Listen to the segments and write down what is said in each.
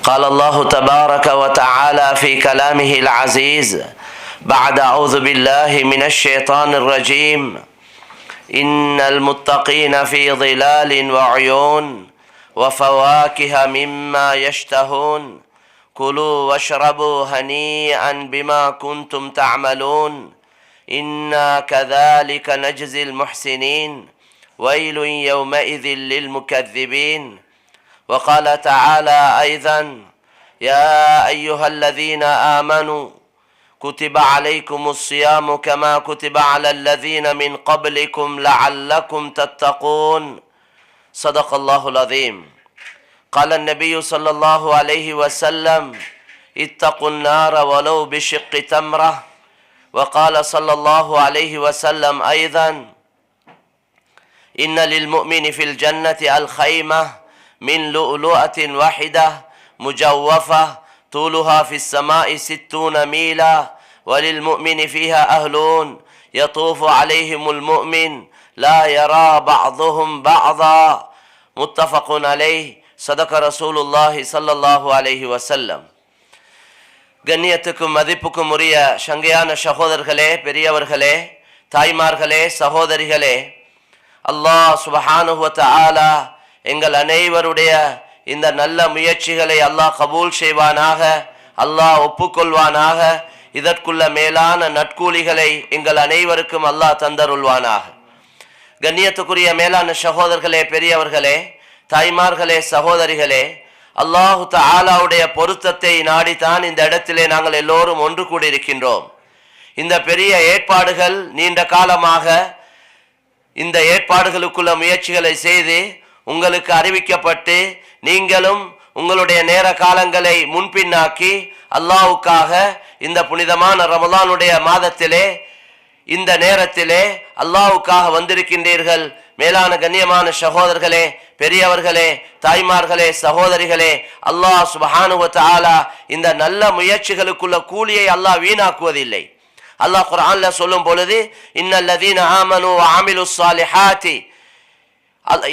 قال الله تبارك وتعالى في كلامه العزيز بعد أعوذ بالله من الشيطان الرجيم إن المتقين في ظلال وعيون وفواكه مما يشتهون كلوا واشربوا هنيئا بما كنتم تعملون إنا كذلك نجزي المحسنين ويل يومئذ للمكذبين. وقال تعالى أيضا يا أيها الذين آمنوا كتب عليكم الصيام كما كتب على الذين من قبلكم لعلكم تتقون. صدق الله العظيم. قال النبي صلى الله عليه وسلم اتقوا النار ولو بشق تمرة. وقال صلى الله عليه وسلم أيضا إن للمؤمن في الجنة الخيمة من لؤلؤة واحدة مجوفة طولها في السماء 60 ميلا وللمؤمن فيها أهلون يطوف عليهم المؤمن لا يرى بعضهم بعضا. متفق عليه. صدق رسول الله صلى الله عليه وسلم. கண்ணியத்துக்கும் மதிப்புக்கும் உரிய சங்கையான சகோதரர்களே, பெரியவர்களே, தாய்மார்களே, சகோதரிகளே, அல்லாஹ் சுப்ஹானஹு வ தஆலா எங்கள் அனைவருடைய இந்த நல்ல முயற்சிகளை அல்லாஹ் கபூல் செய்வானாக, அல்லாஹ் ஒப்புக்கொள்வானாக. இதற்குள்ள மேலான நற்கூலிகளை எங்கள் அனைவருக்கும் அல்லாஹ் தந்தருள்வானாக. கண்ணியத்துக்குரிய மேலான சகோதரர்களே, பெரியவர்களே, தாய்மார்களே, சகோதரிகளே, அல்லாஹு தஆலாவுடைய பொருத்தத்தை நாடித்தான் இந்த இடத்திலே நாங்கள் எல்லோரும் ஒன்று கூடியிருக்கின்றோம். இந்த பெரிய ஏற்பாடுகள் நீண்ட காலமாக இந்த ஏற்பாடுகளுக்குள்ள முயற்சிகளை செய்து உங்களுக்கு அறிவிக்கப்பட்டு நீங்களும் உங்களுடைய நேர காலங்களை முன்பின்னாக்கி அல்லாஹ்வுக்காக இந்த புனிதமான ரமலானுடைய மாதத்திலே இந்த நேரத்திலே அல்லாஹ்வுக்காக வந்திருக்கின்றீர்கள். மேலான கண்ணியமான சகோதரர்களே, பெரியவர்களே, தாய்மார்களே, சகோதரிகளே, அல்லாஹ் சுப்ஹானஹு வ தஆலா இந்த நல்ல முயற்சிகளுக்குள்ள கூலியை அல்லாஹ் வீணாக்குவதில்லை. அல்லாஹ் குர்ஆன்ல சொல்லும் பொழுது இன்னல்லதீன ஆமனு வ அமிலுஸ் ஸாலிஹாத்தி,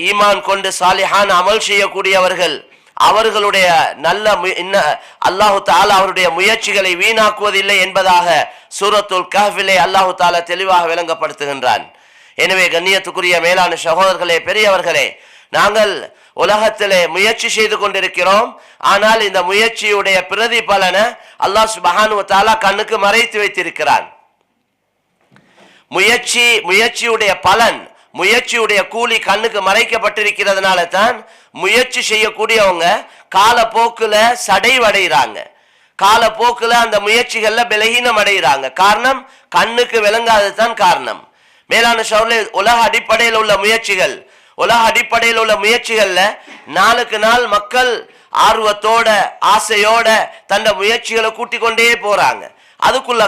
ஈமான் கொண்டு சாலிஹான அமல் செய்யக்கூடியவர்கள் அவர்களுடைய நல்ல அல்லாஹு தஆலா அவருடைய முயற்சிகளை வீணாக்குவதில்லை என்பதாக சூரத்துல் கஹ்ஃபிலே அல்லாஹு தஆலா தெளிவாக விளங்கப்படுத்துகின்றான். எனவே கண்ணியத்துக்குரிய மேலான சகோதரர்களே, பெரியவர்களே, நாங்கள் உலகத்திலே முயற்சி செய்து கொண்டிருக்கிறோம். ஆனால் இந்த முயற்சியுடைய பிரதிபலனை அல்லாஹ் சுப்ஹானஹு வ தஆலா கண்ணுக்கு மறைத்து வைத்திருக்கிறான். முயற்சியுடைய பலன், முயற்சியுடைய கூலி கண்ணுக்கு மறைக்கப்பட்டிருக்கிறதுனால தான் முயற்சி செய்யக்கூடியவங்க காலப்போக்குல சடைவடைகிறாங்க, காலப்போக்குல அந்த முயற்சிகள்ல பலகீனம் அடைகிறாங்க. காரணம் கண்ணுக்கு விளங்காதது தான் காரணம். மேலான சகோதரர்களே, உலக அடிப்படையில் உள்ள முயற்சிகள்ல நாளுக்கு நாள் மக்கள் ஆர்வத்தோட ஆசையோட தந்த முயற்சிகளை கூட்டிக் கொண்டே போறாங்க. அதுக்குள்ள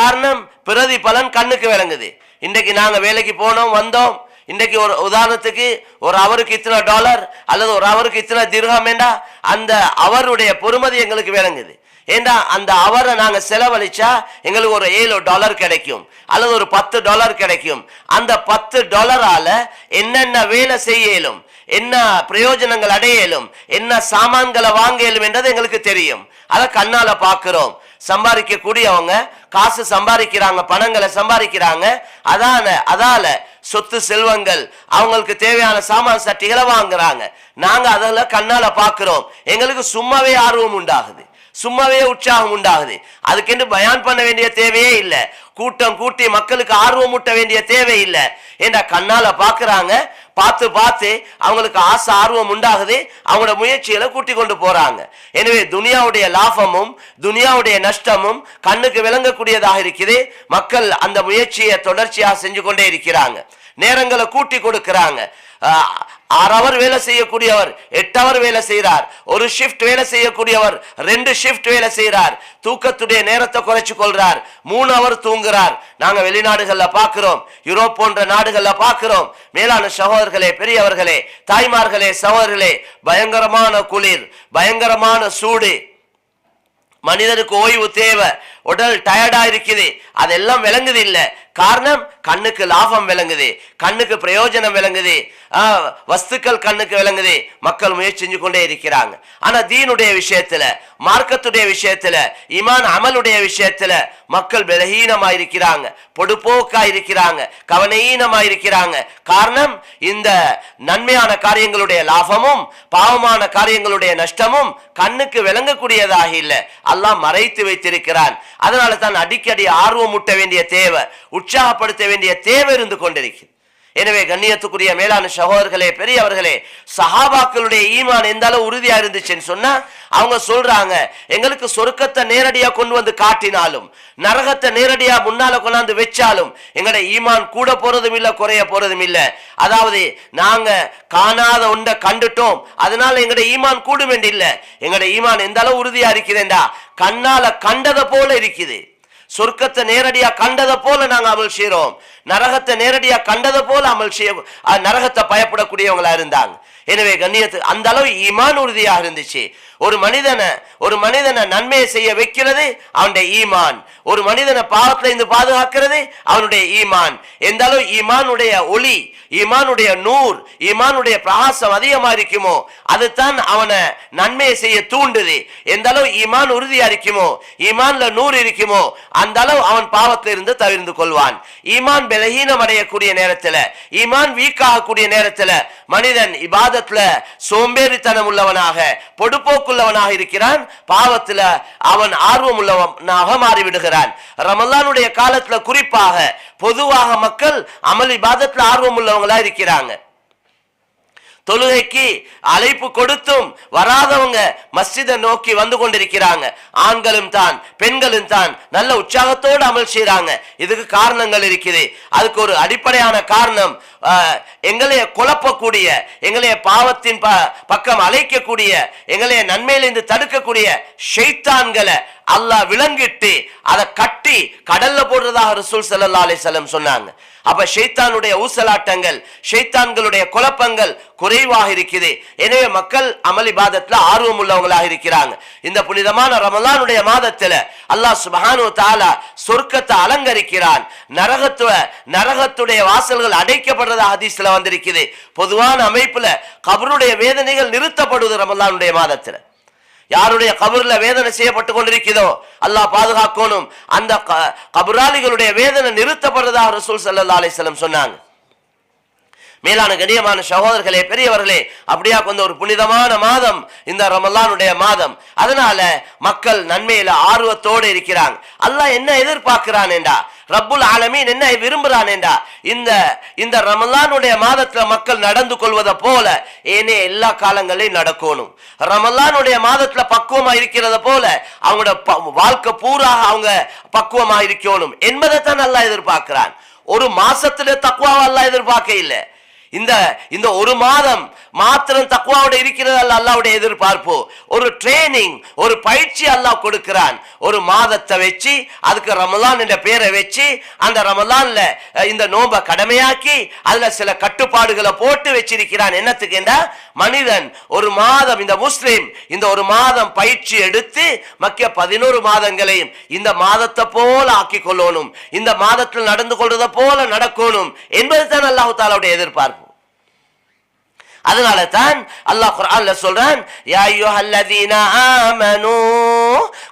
காரணம் பிரதிபலன் கண்ணுக்கு விளங்குது. இன்றைக்கு நாங்க வேலைக்கு போனோம் வந்தோம், இன்றைக்கு ஒரு உதாரணத்துக்கு ஒரு அவருக்கு இத்தனை டாலர் அல்லது ஒரு அவருக்கு இத்தனை திர்ஹம் என்றா அந்த அவருடைய பொறுமதி எங்களுக்கு விளங்குது. ஏண்டா அந்த அவரை நாங்க செலவழிச்சா எங்களுக்கு ஒரு $7 கிடைக்கும் அல்லது ஒரு $10 கிடைக்கும். அந்த $10 என்னென்ன வேலை செய்யலும், என்ன பிரயோஜனங்கள் அடையலும், என்ன சாமான்களை வாங்கலும் என்றது எங்களுக்கு தெரியும். அதை கண்ணால பாக்குறோம். சம்பாதிக்க கூடியவங்க காசு சம்பாதிக்கிறாங்க, பணங்களை சம்பாதிக்கிறாங்க. அதால சொத்து செல்வங்கள் அவங்களுக்கு தேவையான சாமான் சட்டிகளை வாங்குறாங்க. நாங்க அதெல்லாம் கண்ணால பாக்குறோம். எங்களுக்கு சும்மாவே ஆர்வம் உண்டாகுது, சும்மாவே உற்சாகம் உண்டாகுது. அதுக்கென்று பயான் பண்ண வேண்டிய தேவையே இல்லை, கூட்டம் கூட்டி மக்களுக்கு ஆர்வம் ஊட்ட வேண்டிய தேவை இல்லை. என்ற கண்ணால பாக்குறாங்க, பார்த்து அவங்களுக்கு ஆசை ஆர்வம் உண்டாகுது, அவங்களோட முயற்சிகளை கூட்டி கொண்டு போறாங்க. எனவே துனியாவுடைய லாபமும் துனியாவுடைய நஷ்டமும் கண்ணுக்கு விளங்கக்கூடியதாக இருக்குது. மக்கள் அந்த முயற்சியை தொடர்ச்சியாக செஞ்சு கொண்டே இருக்கிறாங்க, நேரங்களை கூட்டி கொடுக்கிறாங்க. 6 ஹவர் வேலை செய்யக்கூடியவர் 8 ஹவர் வேலை செய்கிறார். ஒரு ஷிஃப்ட் வேலை செய்யக்கூடியவர் 2 ஷிஃப்ட் வேலை செய்கிறார். தூக்கத்துடைய நேரத்தை குறைச்சு கொள்றார், 3 ஹவர் தூங்குறார். நாங்க வெளிநாடுகள்ல பாக்குறோம், யூரோப் போன்ற நாடுகள்ல பாக்குறோம். மேலான சகோதரர்களே, பெரியவர்களே, தாய்மார்களே, சகோதரர்களே, பயங்கரமான குளிர், பயங்கரமான சூடு, மனிதனுக்கு ஓய்வு தேவை, உடல் டயர்டா இருக்குது, அதெல்லாம் விளங்குது இல்ல. காரணம், கண்ணுக்கு லாபம் விளங்குது, கண்ணுக்கு பிரயோஜனம் விளங்குது, வஸ்துக்கள் கண்ணுக்கு விளங்குது, மக்கள் முயற்சி செஞ்சு கொண்டே இருக்கிறாங்க. ஆனா தீனுடைய விஷயத்துல, மார்க்கத்துடைய விஷயத்துல, ஈமான் அமலுடைய விஷயத்துல மக்கள் பலஹீனமா இருக்கிறாங்க, பொடுப்போக்கா இருக்கிறாங்க, கவனஈனமா இருக்கிறாங்க. காரணம், இந்த நன்மையான காரியங்களுடைய லாபமும் பாவமான காரியங்களுடைய நஷ்டமும் கண்ணுக்கு விளங்கக்கூடியதாக இல்லை, அல்லாஹ் மறைத்து வைத்திருக்கிறான். அதனால தான் அடிக்கடி ஆர்வம் ஊட்ட வேண்டிய தேவை, உற்சாகப்படுத்த வேண்டிய தேவை இருந்து கொண்டிருக்கு. எனவே கண்ணியத்துக்குரிய மேலான சகோதரர்களே, பெரியவர்களே, சஹாபாக்களுடைய ஈமான் எந்த அளவு உறுதியா இருந்துச்சுன்னு சொன்னா, அவங்க சொல்றாங்க, எங்களுக்கு சொர்க்கத்தை நேரடியா கொண்டு வந்து காட்டினாலும், நரகத்தை நேரடியா முன்னால கொண்டாந்து வச்சாலும் எங்களுடைய ஈமான் கூட போறதும் இல்லை, குறைய போறதும் இல்லை. அதாவது நாங்க காணாத ஒன்றை கண்டுட்டோம், அதனால எங்களுடைய ஈமான் கூடும் என்று இல்லை. எங்களுடைய ஈமான் எந்த அளவு உறுதியா இருக்குதுண்டா, கண்ணால கண்டதை போல இருக்குது. சொர்க்கத்தை நேரடியா கண்டதை போல நாங்க அமல் செய்யறோம், நரகத்தை நேரடியா கண்டதை போல அமல் செய்ய, நரகத்தை பயப்படக்கூடியவங்களா இருந்தாங்க. எனவே கண்ணியத்து அந்த அளவு ஈமான் உறுதியாக இருந்துச்சு. ஒரு மனிதனை நன்மையை செய்ய வைக்கிறது அவனுடைய ஈமான், ஒரு மனிதனை பாவத்துல இருந்து பாதுகாக்கிறது அவனுடைய ஈமான். எந்த அளவு ஈமானுடைய ஒளி, ஈமானுடைய நூர், ஈமானுடைய பிரகாசம் அதிகமா இருக்குமோ அதுதான் அவனை நன்மையை செய்ய தூண்டுது. எந்த அளவு ஈமான் உறுதியா இருக்குமோ, ஈமான்ல நூறு இருக்குமோ, அந்த அளவு அவன் பாவத்திலிருந்து இருந்து தவிர்த்து கொள்வான். ஈமான் பலஹீனம் அடையக்கூடிய நேரத்துல, ஈமான் வீக் ஆகக்கூடிய நேரத்துல மனிதன் இபாதத்துல சோம்பேறித்தனம் உள்ளவனாக, பொடுப்போக்குள்ளவனாக இருக்கிறான், பாவத்துல அவன் ஆர்வம் உள்ளவனாக மாறிவிடுகிறான். ரமலானுடைய காலத்துல குறிப்பாக பொதுவாக மக்கள் அமல் இபாதத்துல ஆர்வம் உள்ளவங்களா இருக்கிறாங்க. தொழுகைக்கு அழைப்பு கொடுத்தும் வராதவங்க மஸ்ஜிதை நோக்கி வந்து கொண்டிருக்கிறாங்க. ஆண்களும் தான் பெண்களும் தான் நல்ல உற்சாகத்தோடு அமல் செய்யறாங்க. இதுக்கு காரணங்கள் இருக்குது. அதுக்கு ஒரு அடிப்படையான காரணம், எங்களைய குழப்பக்கூடிய, எங்களைய பாவத்தின் பக்கம் அழைக்கக்கூடிய, எங்களைய நன்மையிலிருந்து தடுக்கக்கூடிய ஷைத்தான்களை அல்லாஹ் விளங்கிட்டு அதை கட்டி கடல்ல போடுறதாக ரசூல் ஸல்லல்லாஹு அலைஹி வஸல்லம் சொன்னாங்க. அப்ப ஷைத்தானுடைய ஊசலாட்டங்கள், ஷைத்தான்களுடைய குழப்பங்கள் குறைவாக இருக்குது. எனவே மக்கள் அமல் இபாதத்துல ஆர்வம் உள்ளவங்களாக இருக்கிறாங்க. இந்த புனிதமான ரமலானுடைய மாதத்துல அல்லாஹ் சுப்ஹானஹு வ தஆலா சொர்க்கத்தை அலங்கரிக்கிறான். நரகத்துடைய வாசல்கள் அடைக்கப்படுறதா ஹதீஸ்ல வந்திருக்குது. பொதுவான அமைப்புல கபருடைய வேதனைகள் நிறுத்தப்படுவது ரமலானுடைய மாதத்துல. யாருடைய கபர்ல வேதனை செய்யப்பட்டு கொண்டிருக்கிறதோ அல்லாஹ் பாதுகாக்கணும், அந்த கபராளிகளுடைய வேதனை நிறுத்தப்படுறதாக ரசூல் ஸல்லல்லாஹு அலைஹி வஸல்லம் சொன்னாங்க. மேலான கண்ணியமான சகோதரர்களே, பெரியவர்களே, அப்படியா கொஞ்சம் ஒரு புனிதமான மாதம் இந்த ரமலானுடைய மாதம். அதனால மக்கள் நன்மையில ஆர்வத்தோடு இருக்கிறாங்க. அல்லாஹ் என்ன எதிர்பார்க்கிறான் என்றா, ரப்புல் ஆலமீன் என்ன விரும்புறான் என்றா, இந்த ரமலானுடைய மாதத்துல மக்கள் நடந்து கொள்வதை போல ஏனே எல்லா காலங்களையும் நடக்கணும். ரமலானுடைய மாதத்துல பக்குவமா இருக்கிறத போல அவங்களோட வாழ்க்கை பூரா அவங்க பக்குவமா இருக்கணும் என்பதை தான் அல்லாஹ் எதிர்பார்க்கிறான். ஒரு மாசத்துல தக்வாவை அல்லாஹ் எதிர்பார்க்க இல்லை. இந்த ஒரு மாதம் மாத்திரம் தக்வாவோட இருக்கிறது அல்ல அல்லாஹ்வுடைய எதிர்பார்ப்பு. ஒரு ட்ரெயினிங், ஒரு பயிற்சி அல்லாஹ் கொடுக்கிறான். ஒரு மாதத்தை வச்சு அதுக்கு ரமலான் என்ற பேரை வச்சு அந்த ரமலான்ல இந்த நோன்பை கடமையாக்கி அதுல சில கட்டுப்பாடுகளை போட்டு வச்சிருக்கிறான். என்னத்துக்கு என்றா, மனிதன் ஒரு மாதம், இந்த முஸ்லிம் இந்த ஒரு மாதம் பயிற்சி எடுத்து மக்கிய 11 மாதங்களையும் இந்த மாதத்தை போல ஆக்கி கொள்ளணும், இந்த மாதத்தில் நடந்து கொள்றத போல நடக்கணும் என்பதுதான் அல்லாஹ் தஆலாவுடைய எதிர்பார்ப்பு. அதனால தான் அல்லாஹ் குர்ஆன்ல சொல்றான், யா அய்யுஹல்லதீன ஆமனூ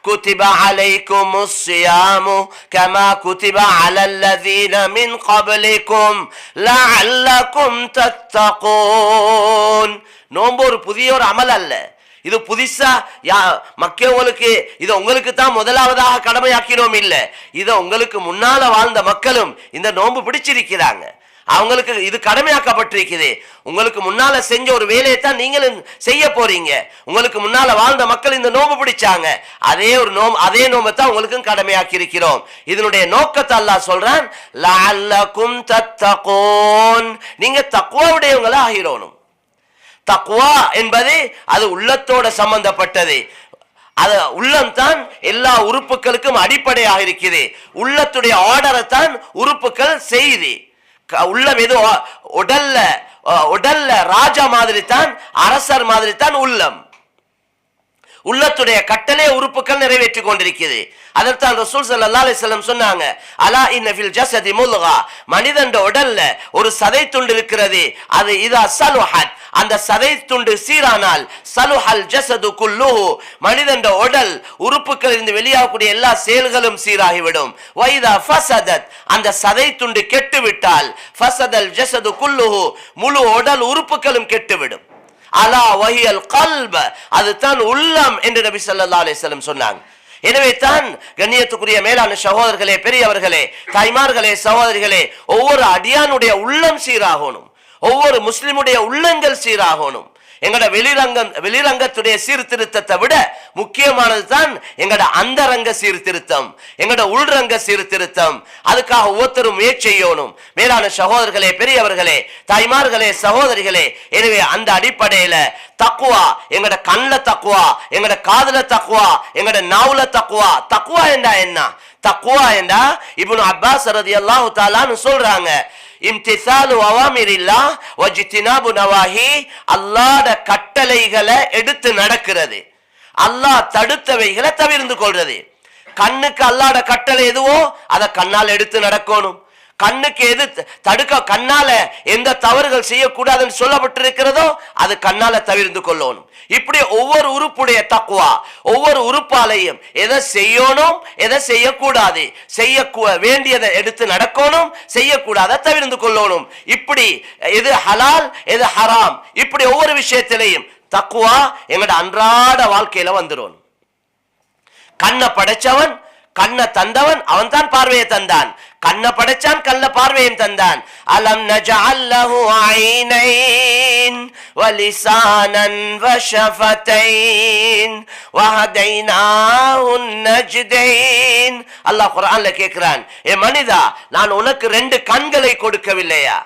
குதிபா அலைக்குமுஸ் ஸியாமு கமா குதிபா அலல்லதீன மின் கப்லிக்கும் லஅல்லக்கும் தத்தகூன். நோன்பு ஒரு புதிய ஒரு அமல் அல்ல. இது புதுசா மக்களுக்கு இதை உங்களுக்கு தான் முதலாவதாக கடமையாக்கினோம் இல்ல. இதை உங்களுக்கு முன்னால வாழ்ந்த மக்களும் இந்த நோன்பு பிடிச்சிருக்கிறாங்க, அவங்களுக்கு இது கடமையாக்கப்பட்டிருக்குது. உங்களுக்கு முன்னால செஞ்ச ஒரு வேலையை தான் நீங்களும் செய்ய போறீங்க. உங்களுக்கு முன்னால வாழ்ந்த மக்கள் இந்த நோன்பு பிடிச்சாங்க, அதே நோம்பை தான் உங்களுக்கும் கடமையாக்கி இருக்கிறோம். இதனுடைய நோக்கத்தை அல்லாஹ் சொல்றான், லஅல்லக்கும் தத்தகூன், நீங்க தக்வாவுடையவங்களா ஆகிறோம். தக்வா என்பது அது உள்ளத்தோட சம்பந்தப்பட்டது. அது உள்ளம் தான் எல்லா உறுப்புகளுக்கும் அடிப்படையாக இருக்குது. உள்ளத்துடைய ஆர்டரை தான் உறுப்புகள் செய்து. உள்ளம் எது உடல்ல ராஜா மாதிரி தான், அரசர் மாதிரி தான் உள்ளம். உள்ளத்துடைய கட்டளை உறுப்புகள் நிறைவேற்றி கொண்டிருக்கிறது. அதற்கான ரசூல் ஸல்லல்லாஹு அலைஹி வஸல்லம் சொன்னாங்க, அலா இன்ன ஃபில் ஜஸதி முல்கா, மனிதன் உடல்ல ஒரு சதை துண்டு இருக்கிறது. அது இதா சலுஹத், அந்த சதை துண்டு சீரானால் சலுஹல் ஜஸது குல்லுஹு, மனிதன் உடல் உறுப்புகள் இருந்து வெளியாகக்கூடிய எல்லா செயல்களும் சீராகிவிடும். வைதா ஃபஸதத், அந்த சதை துண்டு கெட்டுவிட்டால் ஃபஸதல் ஜஸது குல்லுஹு, முழு உடல் உறுப்புகளும் கெட்டுவிடும். அலா வஹியல் கல்ப, அதுதான் உள்ளம் என்று நபி ஸல்லல்லாஹு அலைஹி வஸல்லம் சொன்னாங்க. எனவே தான் கண்ணியத்துக்குரிய மேலான சகோதரர்களே, பெரியவர்களே, தாய்மார்களே, சகோதரிகளே, ஒவ்வொரு அடியானுடைய உள்ளம் சீராகணும், ஒவ்வொரு முஸ்லிமுடைய உள்ளங்கள் சீராகணும். எங்கட வெளிரங்கத்துடைய சீர்திருத்தத்தை விட முக்கியமானது தான் எங்கட அந்தரங்க சீர்திருத்தம், எங்கட உள்ரங்க சீர்திருத்தம். அதுக்காக ஒவ்வொருத்தரும் முயற்சி செய்யணும். மேலான சகோதரர்களே, பெரியவர்களே, தாய்மார்களே, சகோதரிகளே, எனவே அந்த அடிப்படையில தக்குவா, எங்கட கண்ல தக்குவா, எங்கட காதுல தக்குவா, எங்கட நாவுல தக்குவா. தக்குவா என்றா என்ன? தக்குவா என்றா இப்னு அப்பாஸ் ரலியல்லாஹு தஆலா சொல்றாங்க, இம்திசாலு அவாமிரில்லாஹ் வஜ்தினாபு நவாஹி, அல்லாஹ்வுடைய கட்டளைகளை எடுத்து நடக்கிறது, அல்லாஹ் தடுத்தவைகளை தவிர்த்து கொள்றது. கண்ணுக்கு அல்லாஹ்வுடைய கட்டளை எதுவோ அதை கண்ணால் எடுத்து நடக்கணும். கண்ணுக்கு எது தடுக்க, கண்ணால எந்த தவறுகள் செய்யக்கூடாதுன்னு சொல்லப்பட்டிருக்கிறதோ அது கண்ணால தவிர்த்து கொள்ளணும். இப்படி ஒவ்வொரு உறுப்புடைய தக்குவா, ஒவ்வொரு உறுப்பாலையும் எதை செய்யணும், எதை செய்யக்கூடாது, செய்ய வேண்டியதை எடுத்து நடக்கணும், செய்யக்கூடாத தவிர்த்து கொள்ளணும். இப்படி எது ஹலால் எது ஹராம், இப்படி ஒவ்வொரு விஷயத்திலையும் தக்குவா எங்களோட அன்றாட வாழ்க்கையில வந்துடும். கண்ணை படைச்சவன், கண்ணை தந்தவன், அவன் தான் பார்வையை தந்தான். கண்ணை படைச்சான், கண்ண பார்வையும் தந்தான். அலம் நஜஅல் லஹு ஐனைன் வலிசானன் வஷஃபதைன் வஹதைனாஹு நஜ்தைன். அல்லாஹ் குர்ஆன்ல கேக்குறான், ஏ மனிதா, நான் உனக்கு 2 கண்களை கொடுக்கவில்லையா?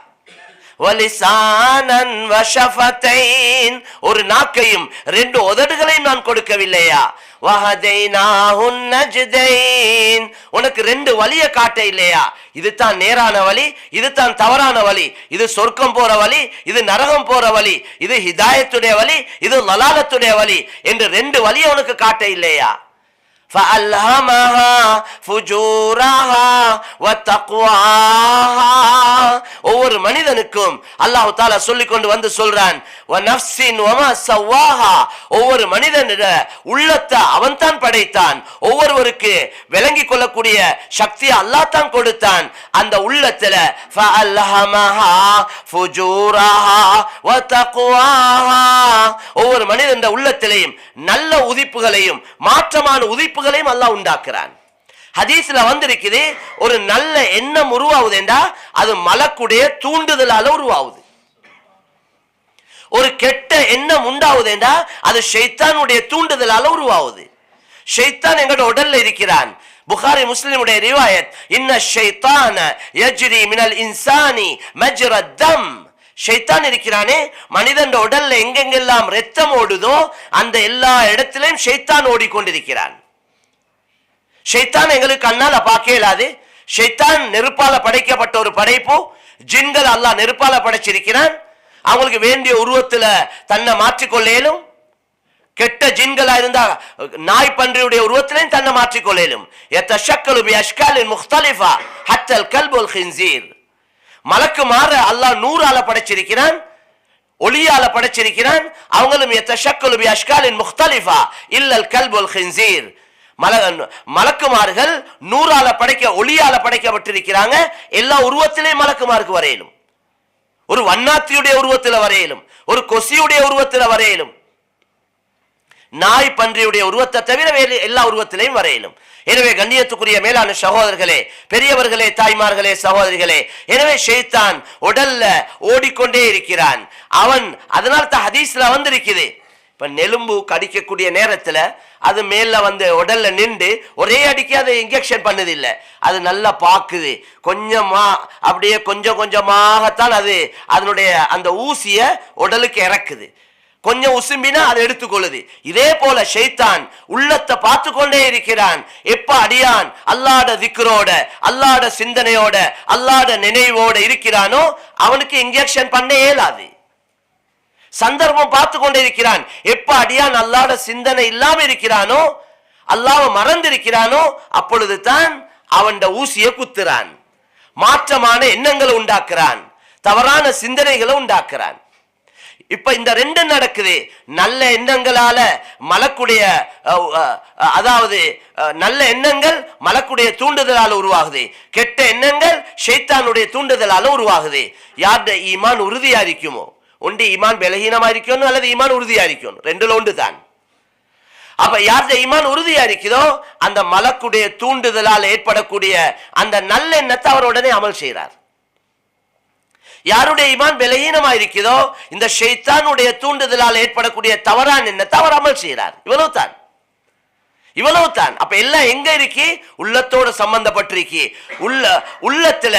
வலிசானன் வஷஃபதைன், ஒரு நாக்கையும் 2 உதடுகளையும் நான் கொடுக்கவில்லையா? வஹதைனாஹு நஜ்தைன், உனக்கு 2 வழியை காட்ட இல்லையா? இதுதான் நேரான வழி, இதுதான் தவறான வழி, இது சொர்க்கம் போற வழி, இது நரகம் போற வழி, இது ஹிதாயத்துடைய வழி, இது லலாலத்துடைய வழி என்று 2 வழியை உனக்கு காட்ட இல்லையா? فَأَلْهَمَهَا فُجُورَهَا وَتَقْوَاهَا. ஒவ்வொரு மனிதனுக்கும் அல்லாஹ் தஆலா சொல்லிக் கொண்டு வந்து சொல்றான், وَنَفْسٍ وَمَا سَوَّاهَا, ஒவ்வொரு மனிதனுடைய உள்ளத்தை அவன் தான் படைத்தான். ஒவ்வொருவருக்கு விளங்கிக் கொள்ளக்கூடிய சக்தியை அல்லாஹ் தான் கொடுத்தான். அந்த உள்ளத்துல فَأَلْهَمَهَا فُجُورَهَا وَتَقْوَاهَا, ஒவ்வொரு மனிதனுடைய உள்ளத்திலேயும் நல்ல உதிப்புகளையும் மாற்றமான உதிப்புகளையும் அல்லாஹ் உண்டாக்குறான். ஹதீஸ்ல வந்திருக்குது, ஒரு நல்ல எண்ணம் உருவாகுது என்றா அது மலக்குடைய தூண்டுதலால உருவாகுது. ஒரு கெட்ட எண்ணம் உண்டாகுது என்றா அது ஷைத்தானுடைய தூண்டுதலால உருவாகுது. ஷைத்தான் எங்களோட உடல்ல இருக்கிறான். புகாரி முஸ்லிமுடைய ரிவாயத், இன்ன ஷைத்தான யஜ்ரி மினல் இன்சானி மஜ்ர தம். ஷைத்தான் இருக்கிறானே, மனிதன் உடல்ல எங்கெங்கெல்லாம் ரத்தம் ஓடுதோ அந்த எல்லா இடத்திலையும் ஷைத்தான் ஓடிக்கொண்டிருக்கிறான். ஷைத்தான் எங்களுக்கு கண்ணால பார்க்க இயலாது. ஷைத்தான் நெருப்பால படைக்கப்பட்ட ஒரு படைப்பு. ஜின்கள் அல்லாஹ் நெருப்பால படைச்சிருக்கிறான். அவங்களுக்கு வேண்டிய உருவத்துல தன்னை மாற்றிக்கொள்ளேலும். கெட்ட ஜின்களா இருந்தா நாய் பன்றியுடைய உருவத்திலையும் தன்னை மாற்றிக்கொள்ளேலும். யதஷக்கலு பி அஷ்காலின் முக்தலிஃபா ஹத்தல் கல்புல் ஹின்சீர். மலக்கு மாற அல்லாஹ் நூறால படைச்சிருக்கிறான், ஒளியால படைச்சிருக்கிறான். அவங்களும் யதஷக்கலு பி அஷ்காலின் முக்தலிஃபா இல்லல் கல்புல் ஹின்சீர். மலக்குமார்கள் நூறால படைக்க, ஒளியால படைக்கப்பட்டிருக்கிறாங்க. எல்லா உருவத்திலையும் மலக்குமாருக்கு வரையிலும், ஒரு வண்ணாத்தியுடைய உருவத்தில் வரையிலும், ஒரு கொசியுடைய உருவத்தில் வரையிலும், நாய் பன்றியுடைய உருவத்தை தவிர எல்லா உருவத்திலையும் வரையிலும். எனவே கண்ணியத்துக்குரிய மேலான சகோதரர்களே, பெரியவர்களே, தாய்மார்களே, சகோதரிகளே, எனவே ஷைத்தான் உடல்ல ஓடிக்கொண்டே இருக்கிறான். அவன் அதனால தான் ஹதீஸ்ல வந்திருக்குது, இப்ப நெலும்பு கடிக்கக்கூடிய நேரத்துல அது மேல வந்து உடல்ல நின்று ஒரே அடிக்க அதை இன்ஜெக்ஷன் பண்ணது இல்லை, அது நல்லா பாக்குது. கொஞ்சமா அப்படியே கொஞ்சம் கொஞ்சமாகத்தான் அது அதனுடைய அந்த ஊசிய உடலுக்கு இறக்குது. கொஞ்சம் உசும்பினா அதை எடுத்துக்கொள்ளுது. இதே போல ஷைத்தான் உள்ளத்தை பார்த்து கொண்டே இருக்கிறான். எப்ப அடியான் அல்லாஹ்ட திக்ரோட, அல்லாஹ்ட சிந்தனையோட, அல்லாஹ்ட நினைவோட இருக்கிறானோ அவனுக்கு இன்ஜெக்ஷன் பண்ண இயலாது. சந்தர்ப்பம் பார்த்து கொண்டே இருக்கிறான். எப்ப அடியான் அல்லாஹ்வுடைய சிந்தனை இல்லாம இருக்கிறானோ, அல்லாஹ்வை மறந்திருக்கிறானோ, அப்பொழுது தான் அவன் ஊசியை குத்துறான், மாற்றமான எண்ணங்களை உண்டாக்குறான், தவறான சிந்தனைகளை உண்டாக்குறான். இப்ப இந்த ரெண்டு நடக்குது. நல்ல எண்ணங்களால மலக்குடைய அதாவது நல்ல எண்ணங்கள் மலக்குடைய தூண்டுதலால உருவாகுது, கெட்ட எண்ணங்கள் ஷைத்தானுடைய தூண்டுதலால உருவாகுது. யாருடைய ஈமான் உறுதியா இருக்குமோ, ஒன்று ஈமான் பலகீனமா இருக்கணும் அல்லது ஈமான் உறுதியா இருக்கணும், ரெண்டுல ஒன்று தான். அப்ப யாருடைய ஈமான் உறுதியா இருக்குதோ அந்த மலக்குடைய தூண்டுதலால் ஏற்படக்கூடிய அந்த நல்ல எண்ணத்தை அவர் உடனே அமல் செய்கிறார். யாருடைய ஈமான் பலகீனமா இருக்குதோ இந்த ஷைத்தானுடைய தூண்டுதலால் ஏற்படக்கூடிய தவறான எண்ணத்தை அவர் அமல் செய்கிறார். இவ்வளவுதான். அப்ப எல்லாம் எங்க இருக்கு? உள்ளத்தோட சம்பந்தப்பட்டிருக்கு. உள்ளத்துல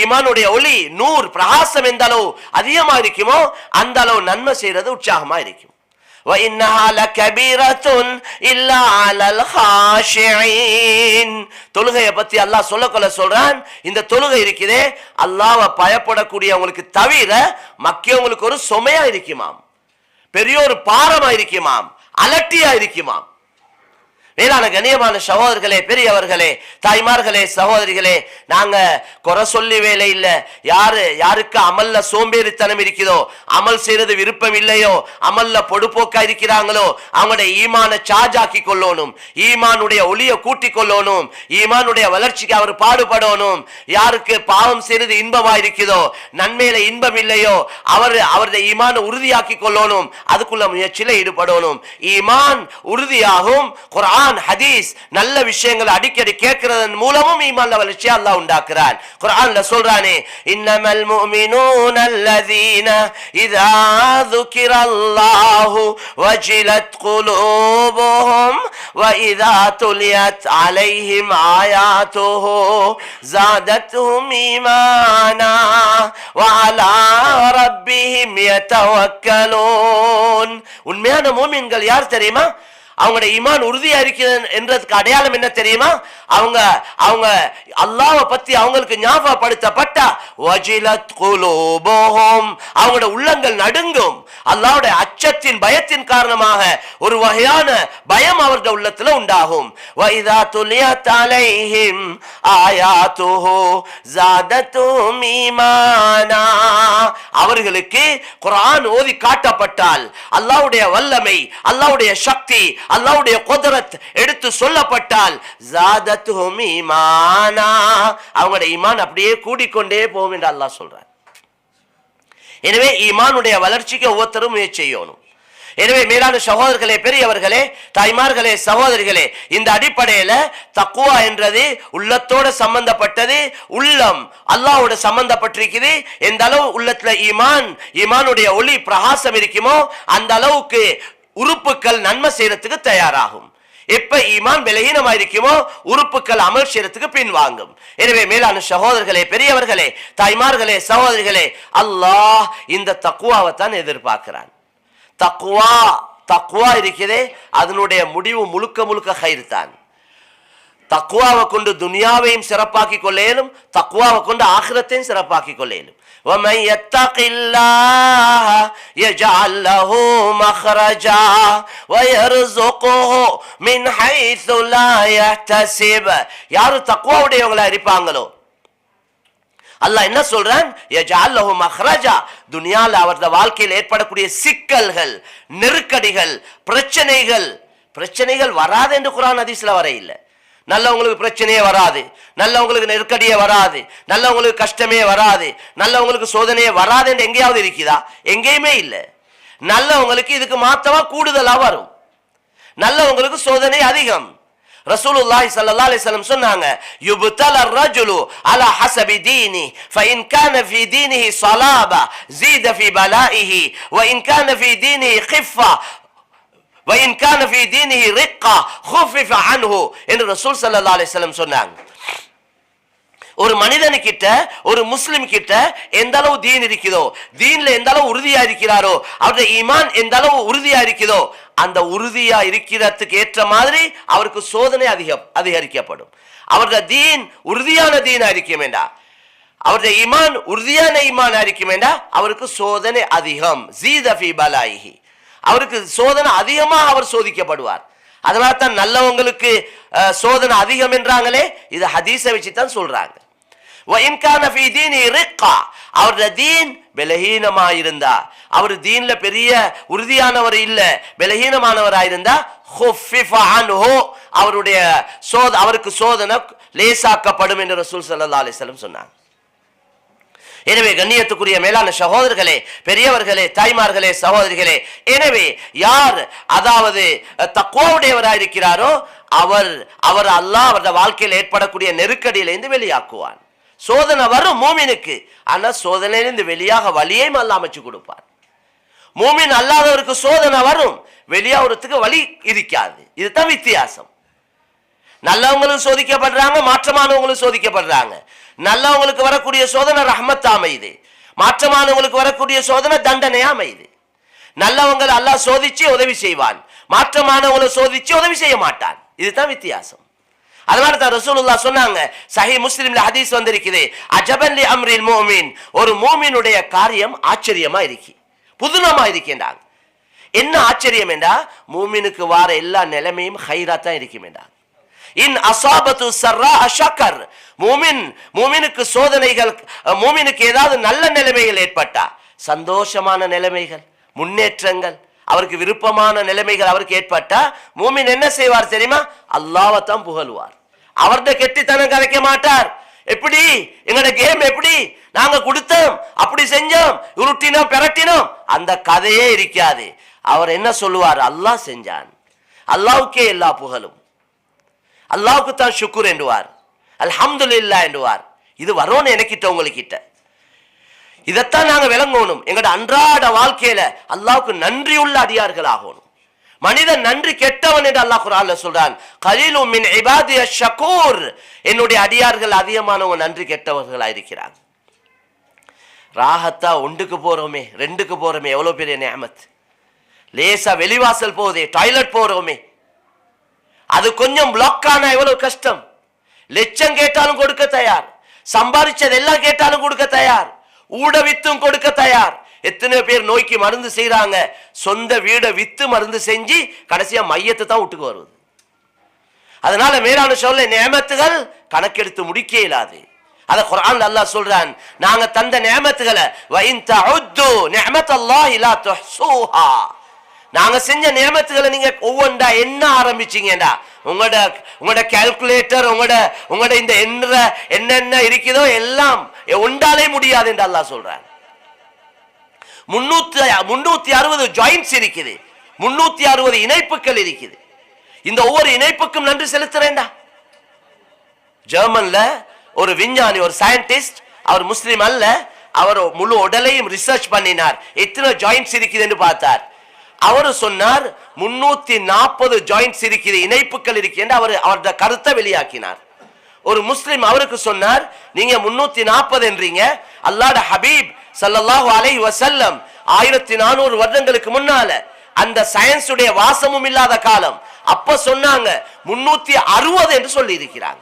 ஈமானுடைய ஒளி, நூர், பிரகாசம் எந்த அளவு அதிகமா இருக்குமோ அந்த அளவு நன்மை செய்யறது உற்சாகமா இருக்கும். وَإِنَّهَا لَكَبِيرَةٌ إِلَّا عَلَى الْخَاشِعِينَ. தொழுகையை பத்தி அல்லாஹ் சொல்றான், இந்த தொழுகை இருக்குதே அல்லாஹ்வை பயப்படக்கூடியவங்களுக்கு தவிர மக்கியவங்களுக்கு ஒரு சுமையா இருக்குமாம், பெரிய ஒரு பாரமா இருக்குமாம், அலட்டியா இருக்குமாம். மேலான கண்ணியமான சகோதரர்களே, பெரியவர்களே, தாய்மார்களே, சகோதரிகளே, நாங்க குறை சொல்லி வேலை இல்ல. யாருக்கு அமல்ல சோம்பேறித்தனம் இருக்குதோ, அமல் செய்யறது விருப்பம் இல்லையோ, அமல்ல பொடுப்போக்கா இருக்கிறாங்களோ, அவங்களுடைய ஈமான சார்ஜ் ஆக்கி கொள்ளணும், ஈமானுடைய ஒளியை கூட்டிக் கொள்ளணும், ஈமானுடைய வளர்ச்சிக்கு அவர் பாடுபடணும். யாருக்கு பாவம் செய்யறது இன்பமா இருக்குதோ, நன்மையில இன்பம் இல்லையோ, அவருடைய ஈமான உறுதியாக்கி கொள்ளணும், அதுக்குள்ள முயற்சியில ஈடுபடணும். ஈமான் உறுதியாகும். குர்ஆன், ஹதீஸ், நல்ல விஷயங்களை அடிக்கடி கேட்கிறதன் மூலமும் ஈமான்ல வளர்ச்சி அல்லாஹ் உண்டாக்குறான். குர்ஆன்ல சொல்றானே, இன்னமல் முஃமினூன அல்லதீன இதா ذுகிரல்லாஹு வஜிலத் குலூபுஹும் வ இதா துலியத் அலைஹிம் ஆயாத்துஹு ஸாதத்துஹும் ஈமானா வ அலா ரப்பிஹிம் யதவக்கலூன். உண்மையான மூமின்கள் யார் தெரியுமா? அவங்களோட ஈமான் உறுதியா இருக்கிறது என்றதுக்கு அடையாளம் என்ன தெரியுமா? அவங்க அல்லாஹ்வை பத்தி அவங்களுக்கு ஞாபகப்படுத்தப்பட்டா வஜிலத் குலூபுஹும், அவங்களோட உள்ளங்கள் நடுங்கும். அல்லாஹ்வுடைய அச்சத்தின் பயத்தின் காரணமாக ஒரு வகையான பயம் அவருடைய உள்ளத்துல உண்டாகும். வ இதா துலியத் அலைஹிம் ஆயாத்துஹு ஸாதத்துஹும் ஈமானா, அவர்களுக்கு குர்ஆன் ஓதி காட்டப்பட்டால் அல்லாஹ்வுடைய வல்லமை, அல்லாஹ்வுடைய சக்தி, அல்லாஹ்வுடைய குத்ரத் எடுத்து சொல்லப்பட்டால் ஸாதத்துஹும் ஈமானா, அவங்களுடைய ஈமான் அப்படியே கூடிக்கொண்டே போகும் என்று அல்லாஹ் சொல்றார். எனவே ஈமானுடைய வளர்ச்சிக்கு ஒவ்வொருத்தரும் முயற்சி செய்யணும். எனவே மேலான சகோதரர்களே, பெரியவர்களே, தாய்மார்களே, சகோதரிகளே, இந்த அடிப்படையில தக்குவா என்றது உள்ளத்தோட சம்பந்தப்பட்டது. உள்ளம் அல்லாஹ்வோட சம்பந்தப்பட்டிருக்குது. எந்த அளவு உள்ளத்துல ஈமானுடைய ஒளி பிரகாசம் இருக்குமோ அந்த அளவுக்கு உறுப்புகள் நன்மை செய்யறதுக்கு தயாராகும். எப்ப ஈமான் பலகீனமா இருக்குமோ உறுப்புகள் அமல் செய்யறதுக்கு பின்வாங்கும். எனவே மேலான சகோதரர்களே, பெரியவர்களே, தாய்மார்களே, சகோதரிகளே, அல்லாஹ் இந்த தக்குவாவை தான் எதிர்பார்க்கிறான். தக்குவா இருக்கிறதே அதனுடைய முடிவு முழுக்க ஹைர் தான். தக்குவாவை கொண்டு துனியாவையும் சிறப்பாக்கி கொள்ளேனும், தக்குவாவை கொண்டு ஆகிரத்தையும் சிறப்பாக்கி கொள்ளேனும். وَمَنْ يَتَّقِ اللَّهَ يَجْعَلْ لَهُ مَخْرَجًا وَيَرْزُقْهُ مِنْ حَيْثُ لَا يَحْتَسِبُ. யாரு தக்வாவுடையவங்களா இருப்பாங்களோ அல்லாஹ் என்ன சொல்றான்? يَجْعَلْ لَهُ مَخْرَجًا. துனியால அவரது வாழ்க்கையில் ஏற்படக்கூடிய சிக்கல்கள், நெருக்கடிகள், பிரச்சனைகள் வராது என்று குர்ஆன் ஹதீஸ்ல வர இல்லை. நல்லவங்களுக்கு பிரச்சனையே வராது, நல்லவங்களுக்கு நெருக்கடியே வராது, நல்லவங்களுக்கு கஷ்டமே வராது, நல்லவங்களுக்கு சோதனையே வராது என்று எங்கேயாவது இருக்குதா? எங்கேயுமே இல்லை. நல்லவங்களுக்கு இதுக்கு மாத்தமா கூடுதலா வரும். நல்லவங்களுக்கு சோதனை அதிகம். ரசூலுல்லாஹி ஸல்லல்லாஹு அலைஹி வஸல்லம் சொன்னாங்க, யுப்தல الرجل على حسب دينه فإن كان في دينه صلابة زيد في بلائه وإن كان في دينه خفة وإن كان في دينه رقة خفف عنه என்று ரசூல் ஸல்லல்லாஹு அலைஹி வஸல்லம் சொன்னாங்க. ஒரு மனிதனுக்கிட்ட, ஒரு முஸ்லிம் கிட்ட எந்த அளவு தீன் இருக்குதோ, தீன்ல எந்த அளவு உறுதியா இருக்கிறாரோ, அவருடைய ஈமான் எந்த அளவு உறுதியா இருக்குதோ, அந்த உறுதியா இருக்கிறதுக்கு ஏற்ற மாதிரி அவருக்கு சோதனை அதிகரிக்கப்படும். அவருடைய தீன் உறுதியான தீனா இருக்க வேண்டாம். அவருடைய ஈமான் உறுதியான ஈமான் இருக்கும் என்றா அவருக்கு சோதனை அதிகம். ஜீதஃபி பலாயிஹி, அவருக்கு சோதனை அதிகமாக அவர் சோதிக்கப்படுவார். அதனால தான் நல்லவங்களுக்கு சோதனை அதிகம் என்றாங்களே, இது ஹதீஸை வச்சு தான் சொல்றாங்க. அவருடைய தீன் பலஹீனமா இருந்தா, அவர் தீன்ல பெரிய உறுதியானவர் இல்ல, பலஹீனமானவராயிருந்தா அவருடைய அவருக்கு சோதனை லேசாக்கப்படும் என்று ரசூல் ஸல்லல்லாஹு அலைஹி வஸல்லம் சொன்னாங்க. எனவே கண்ணியத்துக்குரிய மேலான சகோதரர்களே, பெரியவர்களே, தாய்மார்களே, சகோதரிகளே, எனவே யார் அதாவது தக்வாவுடையவராயிருக்கிறாரோ அவர் அல்லாஹ் அவருடைய வாழ்க்கையில் ஏற்படக்கூடிய நெருக்கடியிலிருந்து வெளியாக்குவான். சோதனை வரும் மூமினுக்கு, ஆனா சோதனையிலிருந்து வெளியாக வழியையும் அல்லாஹ் அமைச்சு கொடுப்பார். மூமின் அல்லாதவருக்கு சோதனை வரும், வெளியாகிறதுக்கு வழி இருக்காது. இதுதான் வித்தியாசம். நல்லவங்களும் சோதிக்கப்படுறாங்க, மாற்றமானவங்களும் சோதிக்கப்படுறாங்க. நல்லவங்களுக்கு வரக்கூடிய சோதனை ரஹ்மத் அமையுது, மாற்றமானவங்களுக்கு வரக்கூடிய சோதனை தண்டனையா அமையுது. நல்லவங்களை அல்லாஹ் சோதிச்சு உதவி செய்வான், மாற்றமானவங்களை சோதிச்சு உதவி செய்ய மாட்டான். இதுதான் வித்தியாசம். அதனால தான் ரசூலுல்லாஹ் சொன்னாங்க, சஹீஹ் முஸ்லிம்ல ஹதீஸ் வந்திருக்குது, அஜபன் லி அம்ரில் முஃமின், ஒரு மூமினுடைய காரியம் ஆச்சரியமா இருக்கு, புதுனமா இருக்கின்றாங்க. என்ன ஆச்சரியம் என்றா, மூமினுக்கு வார எல்லா நிலைமையும் ஹைரா தான் இருக்கும் என்றாங்க. இன் அஸாபத்து ஸர்ரா ஷக்கர், மூமினுக்கு சோதனைகள், மூமினுக்கு ஏதாவது நல்ல நிலைமைகள் ஏற்பட்டா, சந்தோஷமான நிலைமைகள், முன்னேற்றங்கள், அவருக்கு விருப்பமான நிலைமைகள் அவருக்கு ஏற்பட்டா, மூமின் என்ன செய்வார் தெரியுமா? அல்லாஹ்வை தான் புகழ்வார். அவர்கிட்ட கெட்டித்தனம் கரைக்க மாட்டார். எப்படி எங்கட கேம், எப்படி நாங்க கொடுத்தோம், அப்படி செஞ்சோம், உருட்டினோம், பெரட்டினோம், அந்த கதையே இருக்காது. அவர் என்ன சொல்லுவார்? அல்லாஹ் செஞ்சான், அல்லாஹ்வுக்கே எல்லா புகழும், அல்லாஹ்வுக்கு தான் ஷுக்ர் என்றுவார், அல்ஹம்துலில்லாஹ் என்றுவார். இது வரோன்னு எனக்கிட்ட உங்களுக்கிட்ட. இதைத்தான் நாங்க விளங்கணும். எங்கட அன்றாட வாழ்க்கையில அல்லாஹ்வுக்கு நன்றி உள்ள அடியார்கள் ஆகணும். மனிதன் நன்றி கெட்டவன் என்று அல்லாஹ் குர்ஆன்ல சொல்றான், கலீலு மின் இபாதிய ஷக்கூர், என்னுடைய அடியார்கள் அதிகமானவங்க நன்றி கெட்டவர்களா இருக்கிறாங்க. ராஹத்தா ஒன்றுக்கு போறோமே, ரெண்டுக்கு போறோமே, எவ்வளவு பெரிய நிஅமத். லேசா வெளிவாசல் போதே, டாய்லெட் போறோமே, அது கொஞ்சம் பிளாக் ஆனா எவ்வளவு கஷ்டம். லட்சம் கேட்டாலும் கொடுக்க தயார், சம்பாதிச்சது எல்லாம் கேட்டாலும் கொடுக்க தயார், ஊட வித்தும் கொடுக்க தயார். எத்தனை பேர் நோய்க்கு மருந்து செய்யறாங்க, சொந்த வீடை வித்து மருந்து செஞ்சு கடைசியா மையத்தை தான் விட்டுக்கு வருவது. அதனால மேலான சொல்ல நியமத்துகள் கணக்கெடுத்து முடிக்க இயலாது. அத குர்ஆன்ல அல்லாஹ் சொல்றான், நாங்க தந்த நியமத்துகளை வஇன் தஉது நிஅமத்தல்லாஹி லா துஹ்ஸூஹா, நாங்க செஞ்ச நியமத்துகளை நீங்க ஒவ்வொன்றா என்ன ஆரம்பிச்சீங்கடா, உங்களோட கால்குலேட்டர், உங்களோட இந்த என்னென்ன இருக்குதோ எல்லாம் ஒன்றாலே முடியாது என்று அல்லாஹ் சொல்றான். 360 ஜாயின்ட்ஸ் இருக்குது, 360 இணைப்புகள் இருக்குது. இந்த ஒவ்வொரு இணைப்புக்கும் நன்றி செலுத்துறேன்டா. ஜெர்மன்ல ஒரு விஞ்ஞானி, ஒரு சயின்டிஸ்ட், அவர் முஸ்லிம் அல்ல, அவர் முழு உடலையும் ரிசர்ச் பண்ணினார், எத்தனை ஜாயின்ட்ஸ் இருக்குது என்று பார்த்தார். அவர் சொன்னார் 340 ஜாயின்ட்ஸ் இருக்குது, இணைப்புகள் இருக்கு என்று அவருடைய கருத்தை வெளியாக்கினார். ஒரு முஸ்லிம் அவருக்கு சொன்னார், நீங்க 340 என்றீங்க, அல்லாஹ்வுடைய ஹபீப் ஸல்லல்லாஹு அலைஹி வஸல்லம் 1400 வருடங்களுக்கு முன்னால அந்த சயின்ஸ் உடைய வாசமும் இல்லாத காலம், அப்ப சொன்னாங்க 360 என்று சொல்லி இருக்கிறாங்க,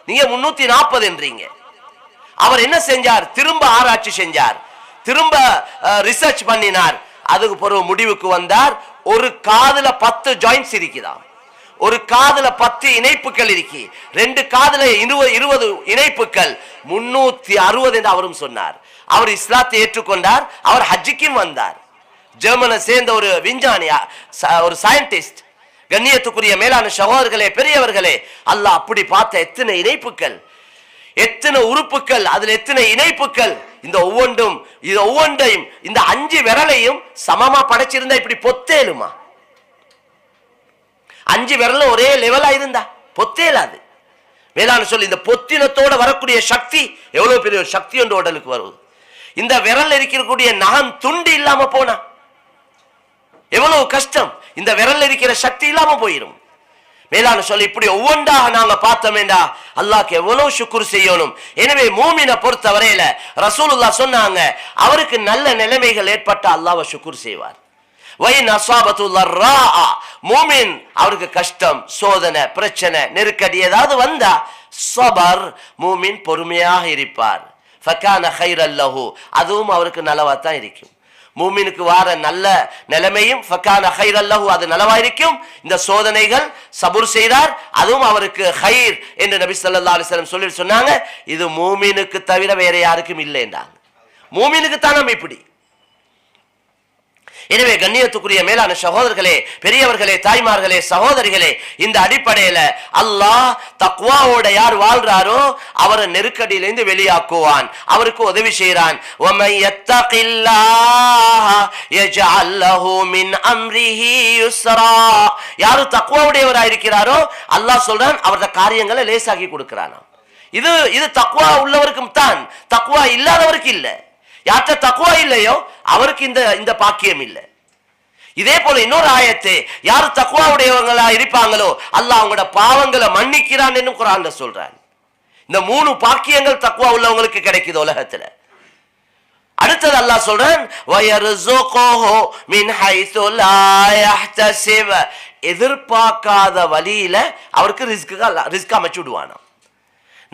நீங்க 340 என்றீங்க. அவர் என்ன செஞ்சார்? திரும்ப ஆராய்ச்சி செஞ்சார், திரும்ப ரிசர்ச் பண்ணினார். அதுக்கு பிறகு முடிவுக்கு வந்தார், ஒரு காதுல 10 ஜாயின்ட்ஸ் இருக்குதாம், ஒரு காதுல 10 இணைப்புகள் இருக்கு, 2 காதுல 20 இணைப்புகள், 360 என்று அவரும் சொன்னார். அவர் இஸ்லாத்தை ஏற்றுக்கொண்டார், அவர் ஹஜ்ஜுக்கும் வந்தார். ஜெர்மனை சேர்ந்த ஒரு விஞ்ஞானி, ஒரு சயின்டிஸ்ட். கண்ணியத்துக்குரிய மேலான சகோதரர்களே, பெரியவர்களே, அல்லாஹ் அப்படி பார்த்த எத்தனை இணைப்புகள், எத்தனை உறுப்புகள், அதுல எத்தனை இணைப்புகள், இந்த ஒவ்வொன்றையும் இந்த 5 விரலையும் சமமா படைச்சிருந்தா இப்படி பொத்தேலுமா? 5 விரலும் ஒரே லெவலா இருந்தா பொத்தேலாது. மேலான சொல்லி இந்த பொத்தினத்தோட வரக்கூடிய சக்தி எவ்வளவு பெரிய ஒரு சக்தி ஒன்று உடலுக்கு வருவது. இந்த விரல் இருக்கக்கூடிய நகம் துண்டு இல்லாம போனா எவ்வளவு கஷ்டம். இந்த விரல் இருக்கிற சக்தி இல்லாம போயிடும். மேலான சொல்லி இப்படி ஒவ்வொன்றாக நாங்க பார்த்தோமேண்டா அல்லாஹ்க்கு எவ்வளவு ஷுக்ர் செய்யணும். எனவே மூமினை பொறுத்த வரையில ரசூலுல்லாஹ் சொன்னாங்க, அவருக்கு நல்ல நிலைமைகள் ஏற்பட்ட அல்லாஹ்வை ஷுக்ர் செய்வார். வைன் அஸாபத்து ضرா, மூமின் அவருக்கு கஷ்டம், சோதனை, பிரச்சனை, நெருக்கடி ஏதாவது வந்தா சபர், மூமின் பொறுமையாக இருப்பார். ஃபகான கைரல் லஹு, அதுவும் அவருக்கு நலவா தான் இருக்கும். மூமினுக்கு வார நல்ல நிலைமையும் ஃபகான கைரல் லஹு, அது நலவா இருக்கும். இந்த சோதனைகள் சபூர் செய்தார், அதுவும் அவருக்கு கைர் என்று நபி ஸல்லல்லாஹு அலைஹி வஸல்லம் சொல்லி சொன்னாங்க. இது மூமினுக்கு தவிர வேற யாருக்கும் இல்லை என்றாங்க. மூமினுக்கு தான் நம்ம இப்படி. எனவே கண்ணியத்துக்குரிய மேலான சகோதரர்களே, பெரியவர்களே, தாய்மார்களே, சகோதரிகளே, இந்த அடிப்படையில அல்லாஹ் தக்வாவோட யார் வாழ்றாரோ அவரை நெருக்கடியிலிருந்து வெளியாக்குவான், அவருக்கு உதவி செய்யறான். وَمَن يَتَّقِ اللَّهَ يَجْعَل لَّهُ مِنْ أَمْرِهِ يُسْرًا. யார் தக்வாவுடையவராக இருக்கிறாரோ அல்லாஹ் சொல்றான் அவருடைய காரியங்களை லேசாக்கி கொடுக்கிறான். இது தக்வா உள்ளவருக்கும் தான், தக்வா இல்லாதவருக்கு இல்லை. யார்கிட்ட தக்வா இல்லையோ அவருக்கு இந்த பாக்கியம் இல்லை. இதே போல இன்னொரு ஆயத்து, யார் தக்வாவுடையவங்களா இருப்பாங்களோ அல்லாஹ் அவங்களோட பாவங்களை மன்னிக்கிறான் என்று குர்ஆன்ல சொல்றான். இந்த 3 பாக்கியங்கள் தக்வா உள்ளவங்களுக்கு கிடைக்குது உலகத்துல. அடுத்தது அல்லாஹ் சொல்றான் வயர்ஸுகுஹு மின் ஹைஸு லா யஹ்தஸிப், எதிர்பார்க்காத வழியில அவருக்கு ரிஸ்க் அமைச்சு விடுவானா.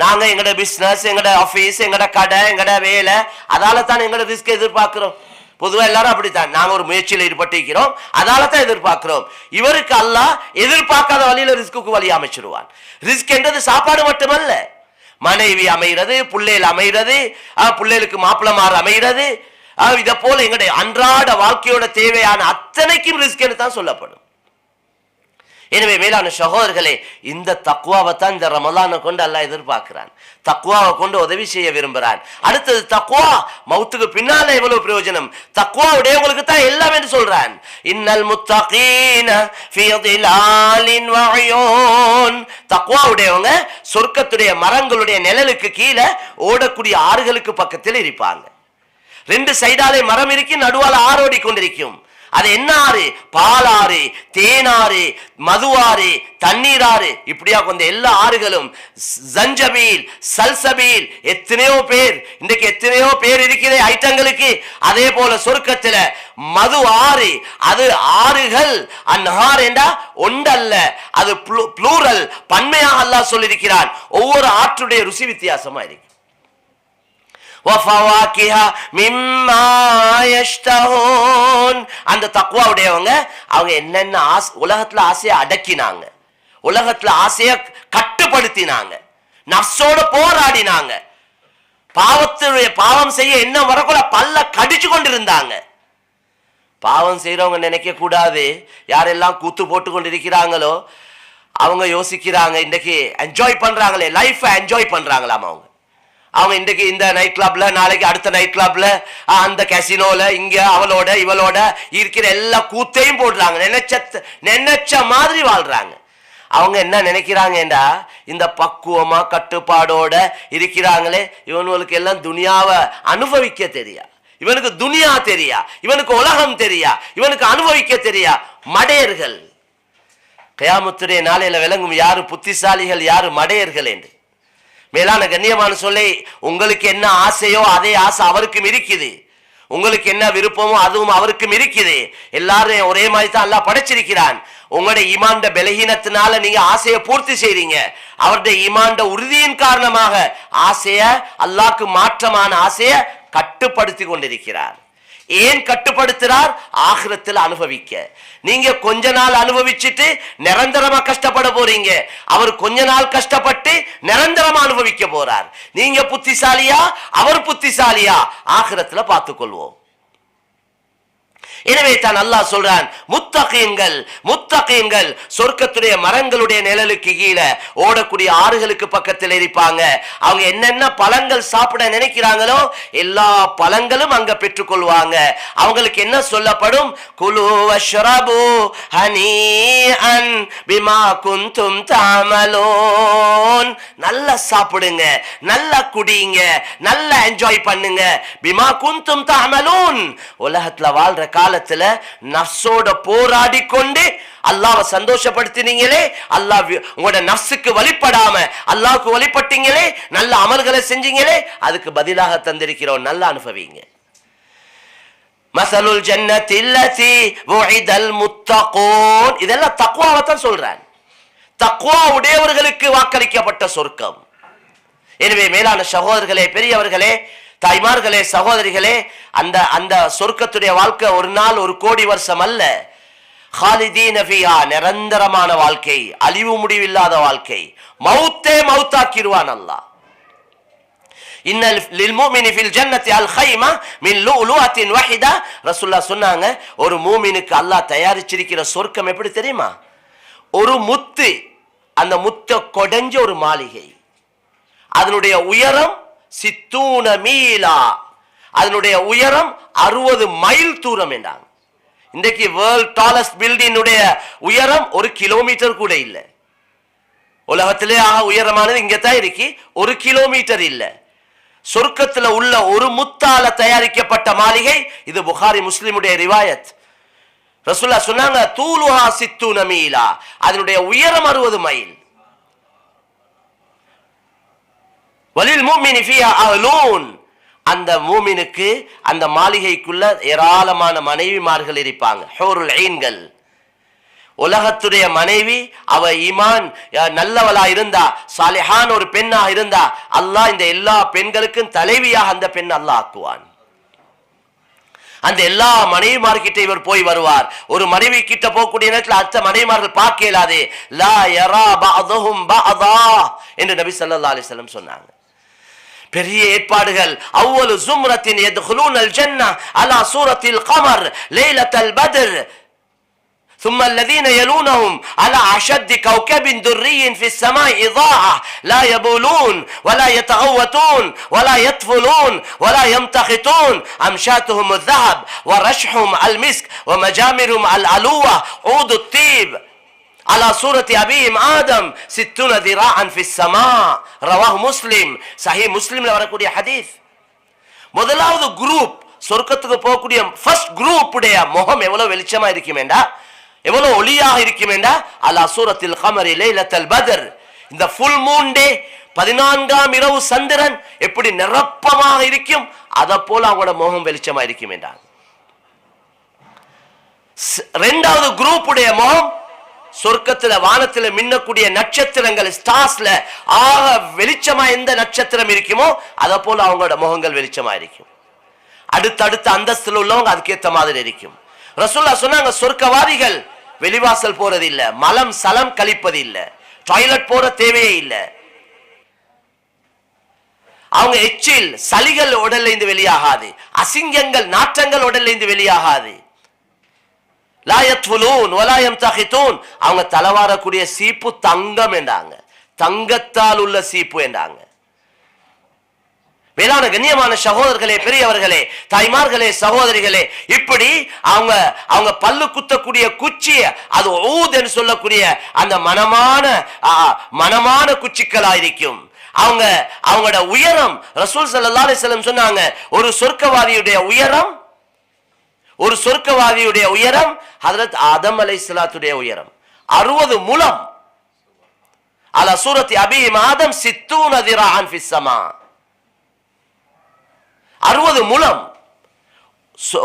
நாங்க எங்கட பிசினஸ், எங்கட ஆபீஸ், எங்கட கடை, எங்கட வேலை, அதால தான் எங்கட ரிஸ்க் எதிர்பார்க்கிறோம். பொதுவா எல்லாரும் அப்படித்தான், நாங்க ஒரு முயற்சியில் ஈடுபட்டிருக்கிறோம், அதால தான் எதிர்பார்க்கிறோம். இவருக்கு அல்லாஹ் எதிர்பார்க்காத வழியில ரிஸ்க்கு வழி அமைச்சிருவான். ரிஸ்க் என்றது சாப்பாடு மட்டுமல்ல, மனைவி அமைகிறது, பிள்ளைகள் அமைகிறது, பிள்ளைகளுக்கு மாப்பிளமாறு அமைகிறது, இதை போல எங்களுடைய அன்றாட வாழ்க்கையோட தேவையான அத்தனைக்கும் ரிஸ்க் என்று தான் சொல்லப்படும். எனவே மேலான சகோதரர்களே, இந்த தக்வாவை தான் இந்த ரமலானை கொண்டு அல்லாஹ் எதிர்பார்க்கிறான். தக்வாவை கொண்டு உதவி செய்ய விரும்புகிறான். அடுத்தது தக்வா மௌத்துக்கு பின்னால எவ்வளவு பிரயோஜனம், தக்வா உடையவங்களுக்கு தான் எல்லாம் என்று சொல்றான். இன்னல் முத்தகீன ஃபீ திலாலின் வ உயூன், தக்வா உடையவங்க சொர்க்கத்துடைய மரங்களுடைய நிழலுக்கு கீழே ஓடக்கூடிய ஆறுகளுக்கு பக்கத்தில் இருப்பாங்க. 2 சைடாலே மரம் இருக்கு, நடுவால ஆறோடி கொண்டிருக்கும். அது என்ன ஆறு? பாலாறு, தேனாறு, மதுவாறு, தண்ணீராறு, இப்படியா கொஞ்சம் எல்லா ஆறுகளும். ஜஞ்சபீல், சல்சபீல், எத்தனையோ பேர் இன்றைக்கு எத்தனையோ பேர் இருக்கிற ஐட்டங்களுக்கு. அதே போல சொர்க்கத்துல மது ஆறு, அது ஆறுகள். அந்நஹார் என்றா ஒன்றல்ல, அது ப்ளூரல், பன்மையாக அல்லாஹ் சொல்லியிருக்கிறான். ஒவ்வொரு ஆற்றுடைய ருசி வித்தியாசமா இருக்கு. அந்த தக்வா உடையவங்க அவங்க என்னென்ன உலகத்துல ஆசையை அடக்கினாங்க, உலகத்துல ஆசைய கட்டுப்படுத்தினாங்க, நஃப்ஸோட போராடினாங்க, பாவம் செய்ய என்ன வரக்குள்ள பல்ல கடிச்சு கொண்டிருந்தாங்க. பாவம் செய்யறவங்க நினைக்க கூடாது, யாரெல்லாம் கூத்து போட்டு கொண்டிருக்கிறாங்களோ அவங்க யோசிக்கிறாங்க இன்றைக்கு என்ஜாய் பண்றாங்களே, லைஃப் என்ஜாய் பண்றாங்களாம். அவங்க இன்றைக்கு இந்த நைட் கிளப்ல, நாளைக்கு அடுத்த நைட் கிளப்ல, அந்த கேசினோல, இங்க அவளோட இவளோட இருக்கிற எல்லா கூத்தையும் போடுறாங்க, நினைச்ச மாதிரி வாழ்றாங்க. அவங்க என்ன நினைக்கிறாங்கடா, இந்த பக்குவமா கட்டுப்பாடோட இருக்கிறாங்களே இவனுக்கு எல்லாம் துனியாவை அனுபவிக்க தெரியா, இவனுக்கு துனியா தெரியா, இவனுக்கு உலகம் தெரியா, இவனுக்கு அனுபவிக்க தெரியா. மடையர்கள். கியாமத்துடைய நாளையில விளங்கும் யாரு புத்திசாலிகள், யாரு மடையர்கள் என்று. மேலான கண்ணியமான சொல்லி, உங்களுக்கு என்ன ஆசையோ அதே ஆசை அவருக்கும் இருக்குது, உங்களுக்கு என்ன விருப்பமோ அதுவும் அவருக்கும் இருக்குது. எல்லாரும் ஒரே மாதிரி தான் அல்லாஹ் படைச்சிருக்கிறான். உங்களுடைய ஈமான்ட பலகீனத்தினால நீங்க ஆசையை பூர்த்தி செய்றீங்க, அவருடைய ஈமான்ட உறுதியின் காரணமாக ஆசைய, அல்லாஹ்க்கு மாற்றமான ஆசைய கட்டுப்படுத்தி கொண்டிருக்கிறார். ஏன் கட்டுப்படுத்துறார்? ஆகிரத்தில் அனுபவிக்க. நீங்க கொஞ்ச நாள் அனுபவிச்சுட்டு நிரந்தரமா கஷ்டப்பட போறீங்க, அவர் கொஞ்ச நாள் கஷ்டப்பட்டு நிரந்தரமா அனுபவிக்க போறார். நீங்க புத்திசாலியா, அவர் புத்திசாலியா, ஆகிரத்துல பார்த்துக்கொள்வோம். எனவே தான் அல்லாஹ் சொல்றான், முத்தகீன்கள் சொர்க்கத்துடைய மரங்களுடைய நிழலுக்கு கீழே ஓடக்கூடிய ஆறுகளுக்கு பக்கத்தில் இருப்பாங்க. அவங்க என்னென்ன பழங்கள் சாப்பிட நினைக்கிறாங்களோ எல்லா பழங்களும் அங்க பெற்றுக்கொள்வாங்க. அவங்களுக்கு என்ன சொல்லப்படும்? குலு வஷ்ரபு ஹனீஅன் பிமா குன்தும் தஅமலூன், நல்லா சாப்பிடுங்க, நல்லா குடிங்க, நல்லா என்ஜாய் பண்ணுங்க. பிமா குன்தும் தஅமலூன், உலகத்துல வாழ்ற காலத்துல நஃப்ஸோட போராடி கொண்டு அல்லாஹ்வை சந்தோஷப்படுத்தினீங்களே, அல்லாஹ் உங்களோட நஃப்ஸுக்கு வழிபடாம அல்லாஹ்வுக்கு வழிபட்டீங்களே, நல்ல அமல்களை செஞ்சீங்களே, அதுக்கு பதிலாக தந்திருக்கிறோம், நல்லா அனுபவிங்க. மஸலுல் ஜன்னத்தி அல்லதி வஉஇதல் முத்தகூன், இதெல்லாம் தக்வாவை தான் சொல்றான். தக்வா உடையவர்களுக்கு வாக்களிக்கப்பட்ட சொர்க்கம். எனவே மேலான சகோதரர்களே, பெரியவர்களே, தாய்மார்களே, சகோதரிகளே, அந்த அந்த சொர்க்கத்துடைய வாழ்க்கை ஒரு நாள் ஒரு கோடி வருஷம் அல்ல. ஹாலிதீன ஃபீஹா, நிரந்தரமான வாழ்க்கை, அழிவு முடிவில்லாத வாழ்க்கை. மௌத்தே மௌத்தாக்கிடுவான் அல்லாஹ். இன்னல் லில் முஃமினி ஃபில் ஜன்னத்தி அல் கைமா மின் லுஅலுஅத்தின் வஹிதா. ரசூலுல்லாஹ் சொன்னாங்க, ஒரு மூமினுக்கு அல்லாஹ் தயாரிச்சிருக்கிற சொர்க்கம் எப்படி தெரியுமா? ஒரு முத்து, அந்த முத்தை கொடைஞ்ச ஒரு மாளிகை, அதனுடைய உயரம் 60 மீலா, அதனுடைய உயரம் 60 மைல் தூரம் என்றாங்க. இன்றைக்கு வேர்ல்ட் டாலஸ்ட் பில்டிங் உயரம் 1 கிலோமீட்டர் கூட இல்லை. உலகத்திலே உயரமானது இங்க தான் இருக்கு, 1 கிலோமீட்டர் இல்லை. சொர்க்கத்தில் உள்ள ஒரு முத்தால தயாரிக்கப்பட்ட மாளிகை இது. புகாரி முஸ்லிமுடைய ரிவாயத். ரசூலுல்லாஹ் சொன்னாங்க, தூலுஹா 60 மீலா, அதனுடைய உயரம் 60 மைல். வலில் முஃமினி ஃபீஹா அஹ்லூன், அந்த மூமினுக்கு அந்த மாளிகைக்குள்ள ஏராளமான மனைவிமார்கள் இருப்பாங்க, ஹூருல் ஈன்கள். உலகத்துடைய மனைவி அவ ஈமான் நல்லவளா இருந்தா, சாலிஹான ஒரு பெண்ணா இருந்தா, அல்லாஹ் இந்த எல்லா பெண்களுக்கும் தலைவியாக அந்த பெண் அல்லாஹ் ஆக்குவான். அந்த எல்லா மனைவிமார்கிட்ட இவர் போய் வருவார். ஒரு மனைவி கிட்ட போகக்கூடிய நேரத்தில் அடுத்த மனைவிமார்கள் பார்க்க இயலாது. லா யரா பஅதுஹும் பஅதா என்று நபி ஸல்லல்லாஹு அலைஹி வஸல்லம் சொன்னாங்க. பெரிய ஏற்பாடுகள். அவ்வளு ஜும்ரத்தின் யத்குலூனல் ஜன்னah அலா சூரத்தில் கமர் லைலத்துல் பத்ர். ثم الذين يلونهم على أشد كوكب دري في السماء إضاءة لا يبولون ولا يتغوتون ولا يطفلون ولا يمتخطون أمشاتهم الذهب ورشحهم المسك ومجامرهم الألوة عود الطيب على صورة أبيهم آدم 60 ذراعا في السماء. رواه مسلم. صحيح مسلم வரக்கூடிய ஹதீஸ். முதலாவது குரூப், சொர்க்கத்துக்கு போகக்கூடிய ஃபர்ஸ்ட் குரூப் உடைய முகம் எவ்வளவு வெளிச்சமா இருக்குமேண்டா, எவ்வளவு ஒளியாக இருக்குமேண்டா, அலா சூரத்தில் கமரி லைலத்துல் பத்ர், இந்த ஃபுல் மூன் டே, 14ஆம் இரவு சந்திரன் எப்படி நிரப்பமாக இருக்கும், அத போல அவங்களோட முகம் வெளிச்சமா இருக்குமேண்டா. இரண்டாவது குரூப் உடைய முகம் சொர்க்கத்துல வானத்துல மின்னக்கூடிய நட்சத்திரங்கள், ஸ்டார்ஸ்ல ஆக வெளிச்சமா எந்த நட்சத்திரம் இருக்குமோ அத போல அவங்களோட முகங்கள் வெளிச்சமா இருக்கும். அடுத்தடுத்த அந்தஸ்துல உள்ளவங்க அதுக்கேற்ற மாதிரி இருக்கும். ரசூலுல்லாஹ் சொன்னாங்க, சொர்க்கவாதிகள் வெளிவாசல் போறது இல்ல, மலம் சலம் கழிப்பது இல்ல, டாய்லெட் போற தேவையே இல்ல. அவங்க எச்சில் சளிகள் உடல்ல இருந்து வெளியாகாது, அசிங்கங்கள் நாற்றங்கள் உடல்ல இருந்து வெளியாகாது. லா யத்ஃபுலூன் வலா யம்தஹிதூன், அவங்க தலவாரக்கூடிய சீப்பு தங்கம் என்றாங்க, தங்கத்தால் உள்ள சீப்பு என்றாங்க. மேலான கண்ணியமான சகோதரர்களே, பெரியவர்களே, தாய்மார்களே, சகோதரிகளே, இப்படி அவங்க பல்லு குத்தக்கூடிய குச்சி, அது ஊத் என்று சொல்லக்கூடிய அந்த மனமான குச்சிக்களாயிருக்கும். அவங்களோட உயரம் ரசூல் ஸல்லல்லாஹு அலைஹி வஸல்லம் சொன்னாங்க, ஒரு சொர்க்கவாதியுடைய உயரம் ஹஜ்ரத் ஆதம் அலைஹிஸ்ஸலாத்துடைய உயரம் 60 முழம். அலா சூரத்தி அபீஹிம் ஆதம் 60 ذراعا في السماء. 60 முழம்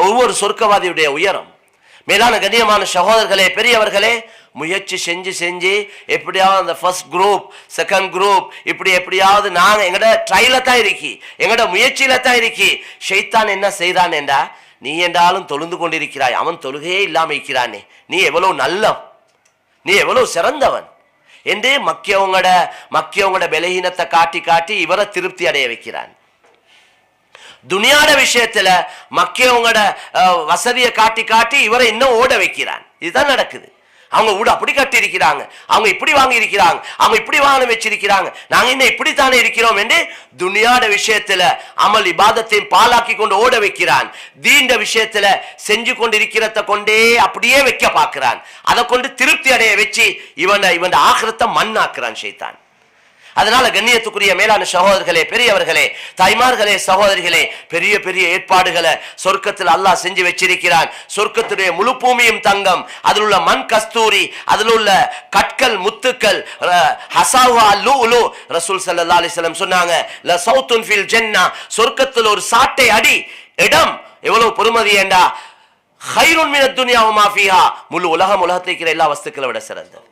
ஒவ்வொரு சொர்க்கவாதியுடைய உயரம். மேலான கண்ணியமான சகோதரர்களே, பெரியவர்களே, முயற்சி செஞ்சு எப்படியாவது அந்த ஃபர்ஸ்ட் குரூப், செகண்ட் குரூப், இப்படி எப்படியாவது நாங்க எங்கட ட்ரைல தான் இருக்கி, எங்கட முயற்சியில தான் இருக்கி. ஷைத்தான் என்ன செய்தான் என்றா, நீ என்றாலும் தொழுந்து கொண்டிருக்கிறாய், அவன் தொழுகையே இல்லாம இருக்கிறானே, நீ எவ்வளவு நல்லவன், நீ எவ்வளவு சிறந்தவன் என்று மக்கியவங்களோட பலகீனத்தை காட்டி இவரை திருப்தி அடைய வைக்கிறான். துனியாட விஷயத்துல மக்கியவங்களோட வசதியை காட்டி இவரை இன்னும் ஓட வைக்கிறான். இதுதான் நடக்குது. அவங்க வீடு அப்படி கட்டி இருக்கிறாங்க, அவங்க இப்படி வாங்கி இருக்கிறாங்க, அவங்க இப்படி வாங்க வச்சிருக்கிறாங்க, நாங்க இன்னும் இப்படித்தானே இருக்கிறோம் என்று துனியாட விஷயத்துல அமல் இபாதத்தை பாலாக்கி கொண்டு ஓட வைக்கிறான். தீண்ட விஷயத்துல செஞ்சு கொண்டு இருக்கிறத கொண்டே அப்படியே வைக்க பார்க்கிறான். அதை கொண்டு திருப்தி அடைய வச்சு இவன் ஆகிரத்தை மண்ணாக்குறான் ஷைத்தான். அதனால கண்ணியத்துக்குரிய மேலான சகோதரர்களே, பெரியவர்களே, தாய்மார்களே, சகோதரிகளே, பெரிய பெரிய ஏற்பாடுகளை சொர்க்கத்தில் அல்லாஹ் செஞ்சு வச்சிருக்கிறான். சொர்க்கத்துடைய முழு பூமியும் தங்கம், அதில் உள்ள மண் கஸ்தூரி, அதில் உள்ள கற்கள் முத்துக்கள், ஹசாவா லூலு. ரசூல் ஸல்லல்லாஹு அலைஹி வஸல்லம் சொன்னாங்க, ல சௌத்துன் ஃபில் ஜன்னah, சொர்க்கத்தில் ஒரு சாட்டை அடி இடம் எவ்வளவு பொறுமதி ஏண்டா, கைருன் மினத் துன்யா வ மா ஃபீஹா, முழு உலகத்தில் இருக்கிற எல்லா வஸ்துக்களை விட சிறந்தது.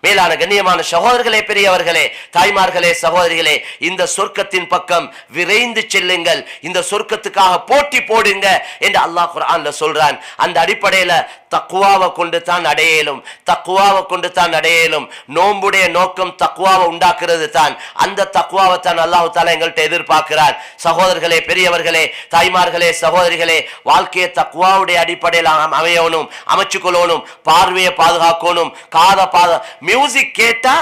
மேலான கண்ணியமான சகோதரர்களே, பெரியவர்களே, தாய்மார்களே, சகோதரிகளே, இந்த சொர்க்கத்தின் பக்கம் விரைந்து செல்லுங்கள், இந்த சொர்க்கத்துக்காக போட்டி போடுங்க என்று அல்லாஹ் குர்ஆன்ல சொல்றான். அந்த அடிப்படையில தக்வாவை கொண்டு தான் அடையலும், தக்வாவை கொண்டு தான் அடையலும். நோன்புடைய நோக்கம் தக்வாவை உண்டாக்குறது தான். அந்த தக்வாவை தான் அல்லாஹ் தஆலா எங்கள்கிட்ட எதிர்பார்க்கிறார். சகோதரர்களே, பெரியவர்களே, தாய்மார்களே, சகோதரிகளே, வாழ்க்கையை தக்வாவுடைய அடிப்படையில் அமையணும், அமைச்சு கொள்ளணும், பார்வையை பாதுகாக்கணும், காதை மியூசிக் கேட்டா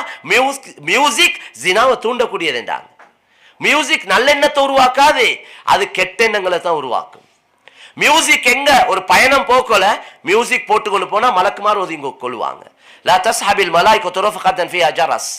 மியூசிக் ஜினாவை தூண்டக்கூடியது என்றாங்க. மியூசிக் நல்லெண்ணத்தை உருவாக்காது, அது கெட்ட எண்ணங்களை தான் உருவாக்கும். மியூசிக் எங்க ஒரு பயணம் போக்கல மியூசிக் போட்டுக்கொண்டு போனா மலக்குமார் ஒதுங்கி கொள்வாங்க. லா தஸ்ஹபில் மலாயிகத்து ரஃபகத்தன் ஃபீஹா ஜரஸ்.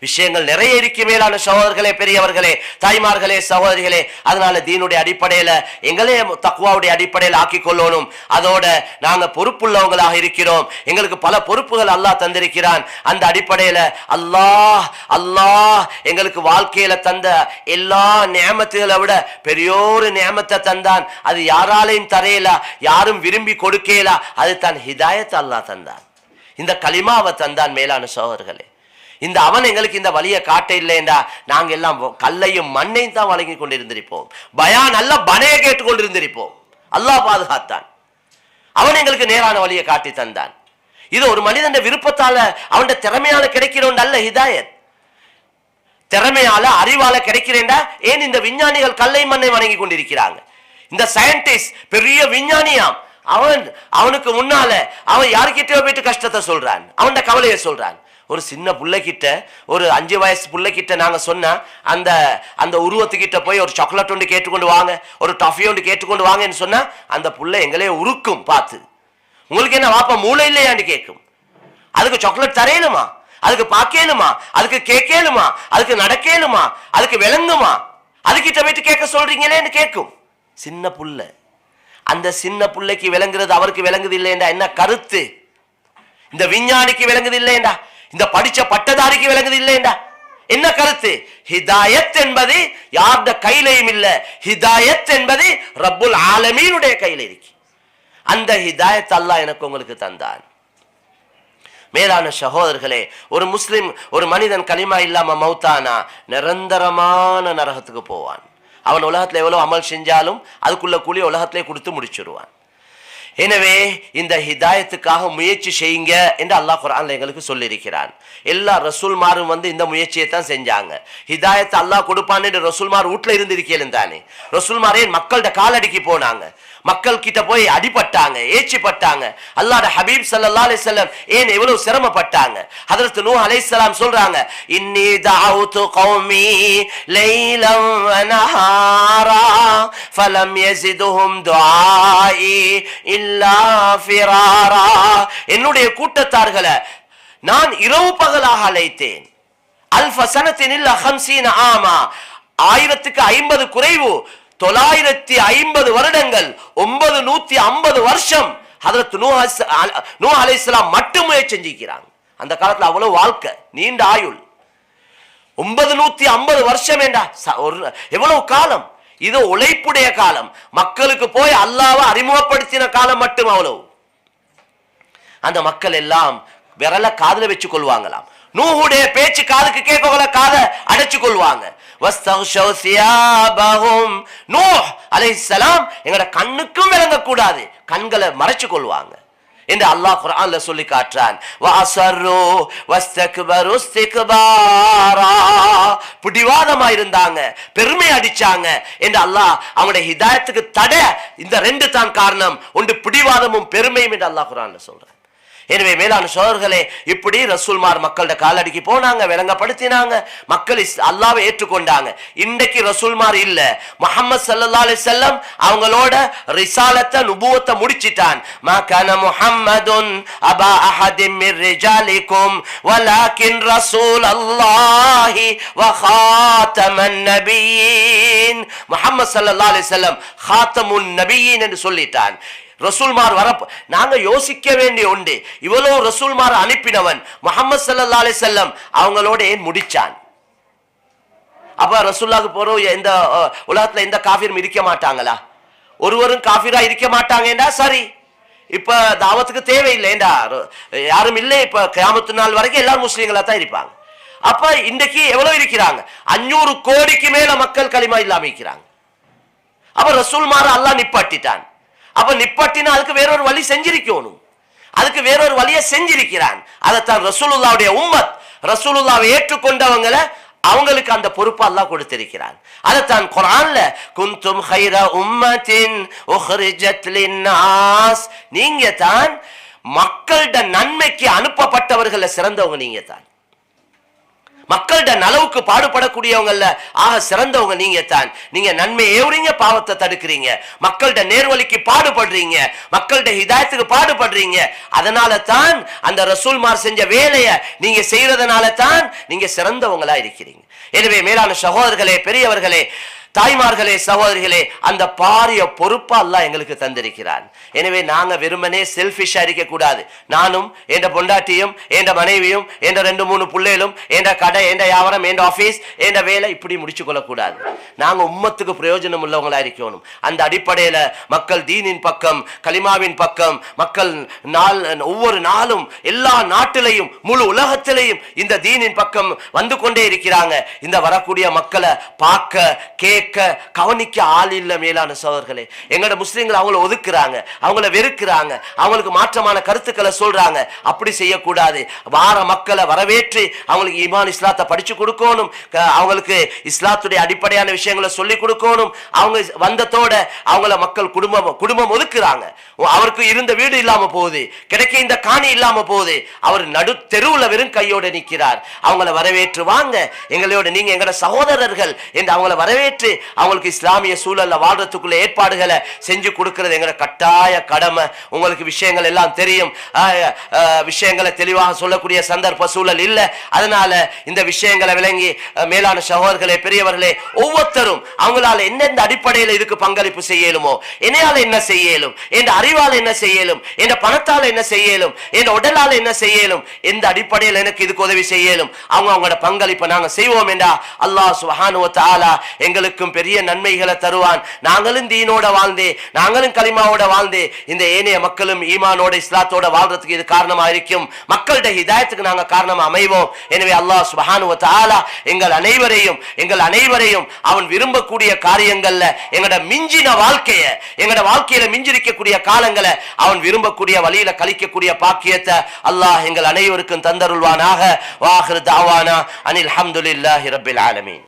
விஷயங்கள் நிறைய இருக்கு மேலான சகோதரர்களே, பெரியவர்களே, தாய்மார்களே, சகோதரிகளே. அதனால தீனுடைய அடிப்படையில எங்களே தக்வாவுடைய அடிப்படையில் ஆக்கிக் கொள்ளணும். அதோட நாங்க பொறுப்புள்ளவங்களாக இருக்கிறோம். எங்களுக்கு பல பொறுப்புகள் அல்லாஹ் தந்திருக்கிறான். அந்த அடிப்படையில அல்லாஹ் எங்களுக்கு வாழ்க்கையில தந்த எல்லா நியமத்துகளை விட பெரியோரு நியமத்தை தந்தான். அது யாராலையும் தரையில, யாரும் விரும்பி கொடுக்கல. அது தான் ஹிதாயத் அல்லாஹ் தந்தான். இந்த கலிமாவை தந்தான். மேலான சகோதரர்களே, இந்த அவன் எங்களுக்கு இந்த வழியை காட்ட இல்லைண்டா நாங்க எல்லாம் கல்லையும் மண்ணையும் தான் வழங்கி கொண்டிருந்திருப்போம். பயான் அல்ல பனையை கேட்டுக் கொண்டிருந்திருப்போம். அல்லாஹ் பாதுகாத்தான். அவன் எங்களுக்கு நேரான வழியை காட்டி தந்தான். இது ஒரு மனிதன் விருப்பத்தால அவன் திறமையால கிடைக்கிறோம் அல்ல ஹிதாயத். திறமையால அறிவால கிடைக்கிறேன்டா. ஏன் இந்த விஞ்ஞானிகள் கல்லை மண்ணை வணங்கி கொண்டிருக்கிறாங்க? இந்த சயின்டிஸ்ட் பெரிய விஞ்ஞானியாம். அவனுக்கு முன்னால அவன் யாருக்கிட்டயோ போயிட்டு கஷ்டத்தை சொல்றான், அவன் கவலையை சொல்றான். ஒரு சின்ன புள்ளைகிட்ட, ஒரு 5 வயசு புள்ளைகிட்ட நாங்க சொன்னா அந்த உருவத்துக்கிட்ட போய் ஒரு சாக்லேட் ஒன்று கேட்டுக்கொண்டு வாங்க, ஒரு டாஃபி ஒன்று கேட்டுக்கொண்டு வாங்கன்னு சொன்னா அந்த புள்ளை எங்களே உருக்கும் பார்த்து. உங்களுக்கு என்ன வாப்பா மூளை இல்லையான்னு கேட்கும். அதுக்கு சாக்லேட் தரையலுமா, அதுக்கு பார்க்கலுமா, அதுக்கு கேட்கலுமா, அதுக்கு நடக்கலுமா, அதுக்கு விளங்குமா, அதுக்கிட்ட போயிட்டு கேட்க சொல்றீங்களேன்னு கேட்கும். சின்ன புள்ள. அந்த சின்ன புள்ளைக்கு விளங்குறது அவருக்கு விளங்குது இல்லையண்டா என்ன கருத்து? இந்த விஞ்ஞானிக்கு விளங்குது இல்லையண்டா, இந்த படிச்ச பட்டதாரிக்கு விளங்குது இல்லையண்டா என்ன கருத்து? ஹிதாயத் என்பது யாருடைய கையிலையும் இல்ல. ஹிதாயத் என்பது ரப்புல் ஆலமீனுடைய கையில இருக்கு. அந்த ஹிதாயத் அல்லாஹ் எனக்கு உங்களுக்கு தந்தான். மேலான சகோதரர்களே, ஒரு முஸ்லிம், ஒரு மனிதன் கலிமா இல்லாம மௌத்தானா நிரந்தரமான நரகத்துக்கு போவான். அவன் உலகத்துல எவ்வளவு அமல் செஞ்சாலும் அதுக்குள்ள கூலி உலகத்திலே கொடுத்து முடிச்சிருவான். எனவே இந்த ஹிதாயத்துக்காக முயற்சி செய்யுங்க என்று அல்லாஹ் குர்ஆன்ல எங்களுக்கு சொல்லியிருக்கிறான். எல்லா ரசூல்மாரும் இந்த முயற்சியை தான் செஞ்சாங்க. ஹிதாயத்தை அல்லாஹ் கொடுப்பான்னு ரசூல்மார் வீட்டுல இருந்து இருக்கேன் தானே. ரசூல்மாரே மக்கள்கிட்ட காலடிக்கு போனாங்க, மக்கள் கிட்ட போய் அடிபட்டாங்க, ஏச்சிப்பட்டாங்க. அல்லாஹ்வுடைய ஹபீப் ஸல்லல்லாஹு அலைஹி வஸல்லம் ஏன் எவ்வளவு சிரமப்பட்டாங்க? ஹஜ்ரத் நூஹ் அலைஹிஸ்ஸலாம் சொல்றாங்க, இன்னி தஅவுது கௌமி லைலன் வ நஹாரா ஃபலம் யஸிதுஹும் துஆஇ இல்லா ஃபிராரா. என்னுடைய கூட்டத்தார்களை நான் இரவு பகலாக அழைத்தேன். அல்ஃப ஸனத்தின் இல்லா 50 ஆமா, 1050 குறைவு, 950 வருடங்கள், 950 வருஷம் ஹஜ்ரத் நூஹ் அலைஹிஸ்ஸலாம் மட்டும் முயற்சி செஞ்சிருக்கிறாங்க. அந்த காலத்துல அவ்வளவு வாழ்க்கை, நீண்ட ஆயுள். 950 வருஷம் வேண்டா, எவ்வளவு காலம்? இது உழைப்புடைய காலம். மக்களுக்கு போய் அல்லாஹ்வை அறிமுகப்படுத்தின காலம் மட்டும் அவ்வளவு. அந்த மக்கள் எல்லாம் விரல காதுல வச்சு கொள்வாங்களாம். நூஹுடைய பேச்சு காதுக்கு கேட்கல, காதை அடைச்சு கொள்வாங்க. நூஹ் அலைஹிஸ்ஸலாம் எங்கட கண்ணுக்கும் விளங்க கூடாது, கண்களை மறைச்சு கொள்வாங்க என்று அல்லாஹ் குர்ஆன்ல சொல்லி காட்டுறான். பிடிவாதமா இருந்தாங்க, பெருமை அடிச்சாங்க என்று அல்லாஹ் அவங்களுடைய ஹிதாயத்துக்கு தடை இந்த 2 தான் காரணம். ஒன்று பிடிவாதமும் பெருமையும் என்று அல்லாஹ் குர்ஆன்ல சொல்றான். எனவே மேலான சோழர்களே, இப்படி ரசூல்மார் மக்களோட காலடிக்கு போனாங்க, விளங்கப்படுத்தினாங்க, மக்கள் அல்லாஹ்வை ஏற்றுக்கொண்டாங்க. இன்றைக்கு ரசூல்மார் இல்ல. முஹம்மது ஸல்லல்லாஹு அலைஹி வஸல்லம் அவங்களோட ரிசாலத்தை நுபுவத்தை முடிச்சிட்டான். மா கான முஹம்மதுன் அபா அஹதின் மிர் ரிஜாலிக்கும் வலாக்கின் ரசூலல்லாஹி வ காதமன் நபியீன். முஹம்மது ஸல்லல்லாஹு அலைஹி வஸல்லம் காதமுன் நபியீன் என்று சொல்லிட்டான். ரசூல்மார் வர நாங்க யோசிக்க வேண்டிய உண்டு. இவ்வளவு ரசூல்மார் அனுப்பினவன் முஹம்மது ஸல்லல்லாஹு அலைஹி வஸல்லம் அவங்களோட ஏன் முடிச்சான்? அப்ப ரசூலுல்லாஹ்க்கு போறோம் இந்த உலகத்துல எந்த காஃபிரும் இருக்க மாட்டாங்களா? ஒருவரும் காஃபிரா இருக்க மாட்டாங்கடா சரி. இப்ப தாவத்துக்கு தேவையில்லைண்டா, யாரும் இல்லை. இப்ப கியாமத்து நாள் வரைக்கும் எல்லாரும் முஸ்லீம்களா தான் இருப்பாங்க. அப்ப இன்றைக்கு எவ்வளவு இருக்கிறாங்க? 500 கோடிக்கு மேல மக்கள் களிமா இல்லாம இருக்கிறாங்க. அப்ப ரசூல்மார அல்லாஹ் நிப்பாட்டிட்டான். அப்ப நிப்பாட்டினா அதுக்கு வேறொரு வழி செஞ்சிருக்கணும், அதுக்கு வேறொரு வழியை செஞ்சிருக்கிறான். அதைத்தான் ரசூலுல்லாவுடைய உம்மத், ரசூலுல்லாவை ஏற்றுக்கொண்டவங்களை அவங்களுக்கு அந்த பொறுப்பு அல்லாஹ் கொடுத்திருக்கிறான். அதைத்தான் குர்ஆன்ல குன்தும் கைர உம்மத்தின் உஹ்ரிஜத் லின்னாஸ், நீங்க தான் மக்களோட நன்மைக்கு அனுப்பப்பட்டவர்கள சிறந்தவங்க. நீங்க தான் மக்களோட நலவுக்கு பாடுபடக்கூடியவங்கல்ல ஆக சிறந்தவங்க. நீங்க தான். நீங்க நன்மை ஏவுறீங்க, பாவத்தை தடுக்கிறீங்க, மக்களோட நேர்வழிக்கு பாடுபடுறீங்க, மக்களோட ஹிதாயத்துக்கு பாடுபடுறீங்க. அதனால தான் அந்த ரசூல்மார் செஞ்ச வேலையை நீங்க செய்யறதுனால தான் நீங்க சிறந்தவங்களா இருக்கிறீங்க. எனவே மேலான சகோதரர்களே, பெரியவர்களே, தாய்மார்களே, சகோதரிகளே, அந்த பாரிய பொறுப்பா அல்லாஹ் எங்களுக்கு தந்திருக்கிறான். எனவே நாங்க வெறுமனே செல்ஃபிஷா இருக்க கூடாது. நானும் என்ற பொண்டாட்டியும் என்ற மனைவியும் என்ற 2-3 பிள்ளைகளும் என்ற கடை என்ற வியாபாரம் என்ற ஆபீஸ் என்ற வேலை இப்படி முடிச்சு கொள்ளக்கூடாது. நாங்க உம்மத்துக்கு பிரயோஜனம் உள்ளவங்களா இருக்கணும். அந்த அடிப்படையில மக்கள் தீனின் பக்கம், கலிமாவின் பக்கம், மக்கள் ஒவ்வொரு நாளும் எல்லா நாட்டிலையும் முழு உலகத்திலையும் இந்த தீனின் பக்கம் வந்து கொண்டே இருக்கிறாங்க. இந்த வரக்கூடிய மக்களை பார்க்க, கேட்க, கவனிக்க ஆள் இல்ல. மேலான சகோதரர்களே, எங்கட முஸ்லிம்கள் அவங்கள ஒதுக்குறாங்க, அவங்கள வெறுக்கிறாங்க, அவங்களுக்கு மாற்றமான கருத்துக்களை சொல்றாங்க. அப்படி செய்யக்கூடாது. வார மக்களை வரவேற்று அவங்களுக்கு ஈமான் இஸ்லாத்தை படிச்சு கொடுக்கணும், அவங்களுக்கு இஸ்லாத்துடைய அடிப்படையான விஷயங்களை சொல்லி கொடுக்கணும். அவங்க வந்ததோட அவங்கள மக்கள் குடும்பம் ஒதுக்குறாங்க. அவருக்கு இருந்த வீடு இல்லாம போகுது, கிடைக்க இந்த காணி இல்லாம போகுது, அவர் நடு தெருவுல வெறும் கையோட நிற்கிறார். அவங்கள வரவேற்று வாங்க, எங்களோட நீங்க எங்கட சகோதரர்கள் என்று அவங்கள வரவேற்று அவங்களுக்கு இஸ்லாமிய சூழல்ல வாழ்றதுக்குள்ள ஏற்பாடுகளை செஞ்சு கொடுக்கிறது எங்க கட்டாய கடமை. உங்களுக்கு விஷயங்கள் எல்லாம் தெரியும், விஷயங்களை தெளிவாக சொல்லக்கூடிய சந்தர்ப்ப சூழல் இல்ல. அதனால இந்த விஷயங்களை விளங்கி மேலான சகோதரர்களே, பெரியவர்களே, ஒவ்வொருத்தரும் அவங்களால எந்தெந்த அடிப்படையில் இதுக்கு பங்களிப்பு செய்யலுமோ, என்னையால என்ன செய்யலும், என் அறிவால் என்ன செய்யலும், என் பணத்தால் என்ன செய்யலும், என் உடலால் என்ன செய்யலும், எந்த அடிப்படையில் எனக்கு இதுக்கு உதவி செய்யலும், அவங்களோட பங்களிப்பை நாங்க செய்வோம் என்றா அல்லாஹ் சுப்ஹானஹு வ தஆலா எங்களுக்கு பெரிய நன்மைகளை தருவான். நாங்களும் தீனோட வாழ்ந்தே, நாங்களும் கலிமாவோட வாழ்ந்தே, இந்த ஏனைய மக்களும் ஈமானோட இஸ்லாத்தோட வாழ்றதுக்கு இது காரணமா இருக்கும். மக்களோட ஹிதாயத்துக்கு நாங்க காரணமா அமைவோம். எனவே அல்லாஹ் சுப்ஹானஹு வ தஆலா எங்கள் அனைவரையும் அவன் விரும்பக்கூடிய காரியங்கள்ல எங்கட மிஞ்சின வாழ்க்கைய, எங்கட வாழ்க்கையில மிஞ்சிருக்கக்கூடிய காலங்களை அவன் விரும்பக்கூடிய வழியில கழிக்கக்கூடிய பாக்கியத்தை அல்லாஹ் எங்கள் அனைவருக்கும் தந்தருள்வானாக. வாஹிரு தஅவானா அனில் ஹம்துலில்லாஹி ரப்பில் ஆலமீன்.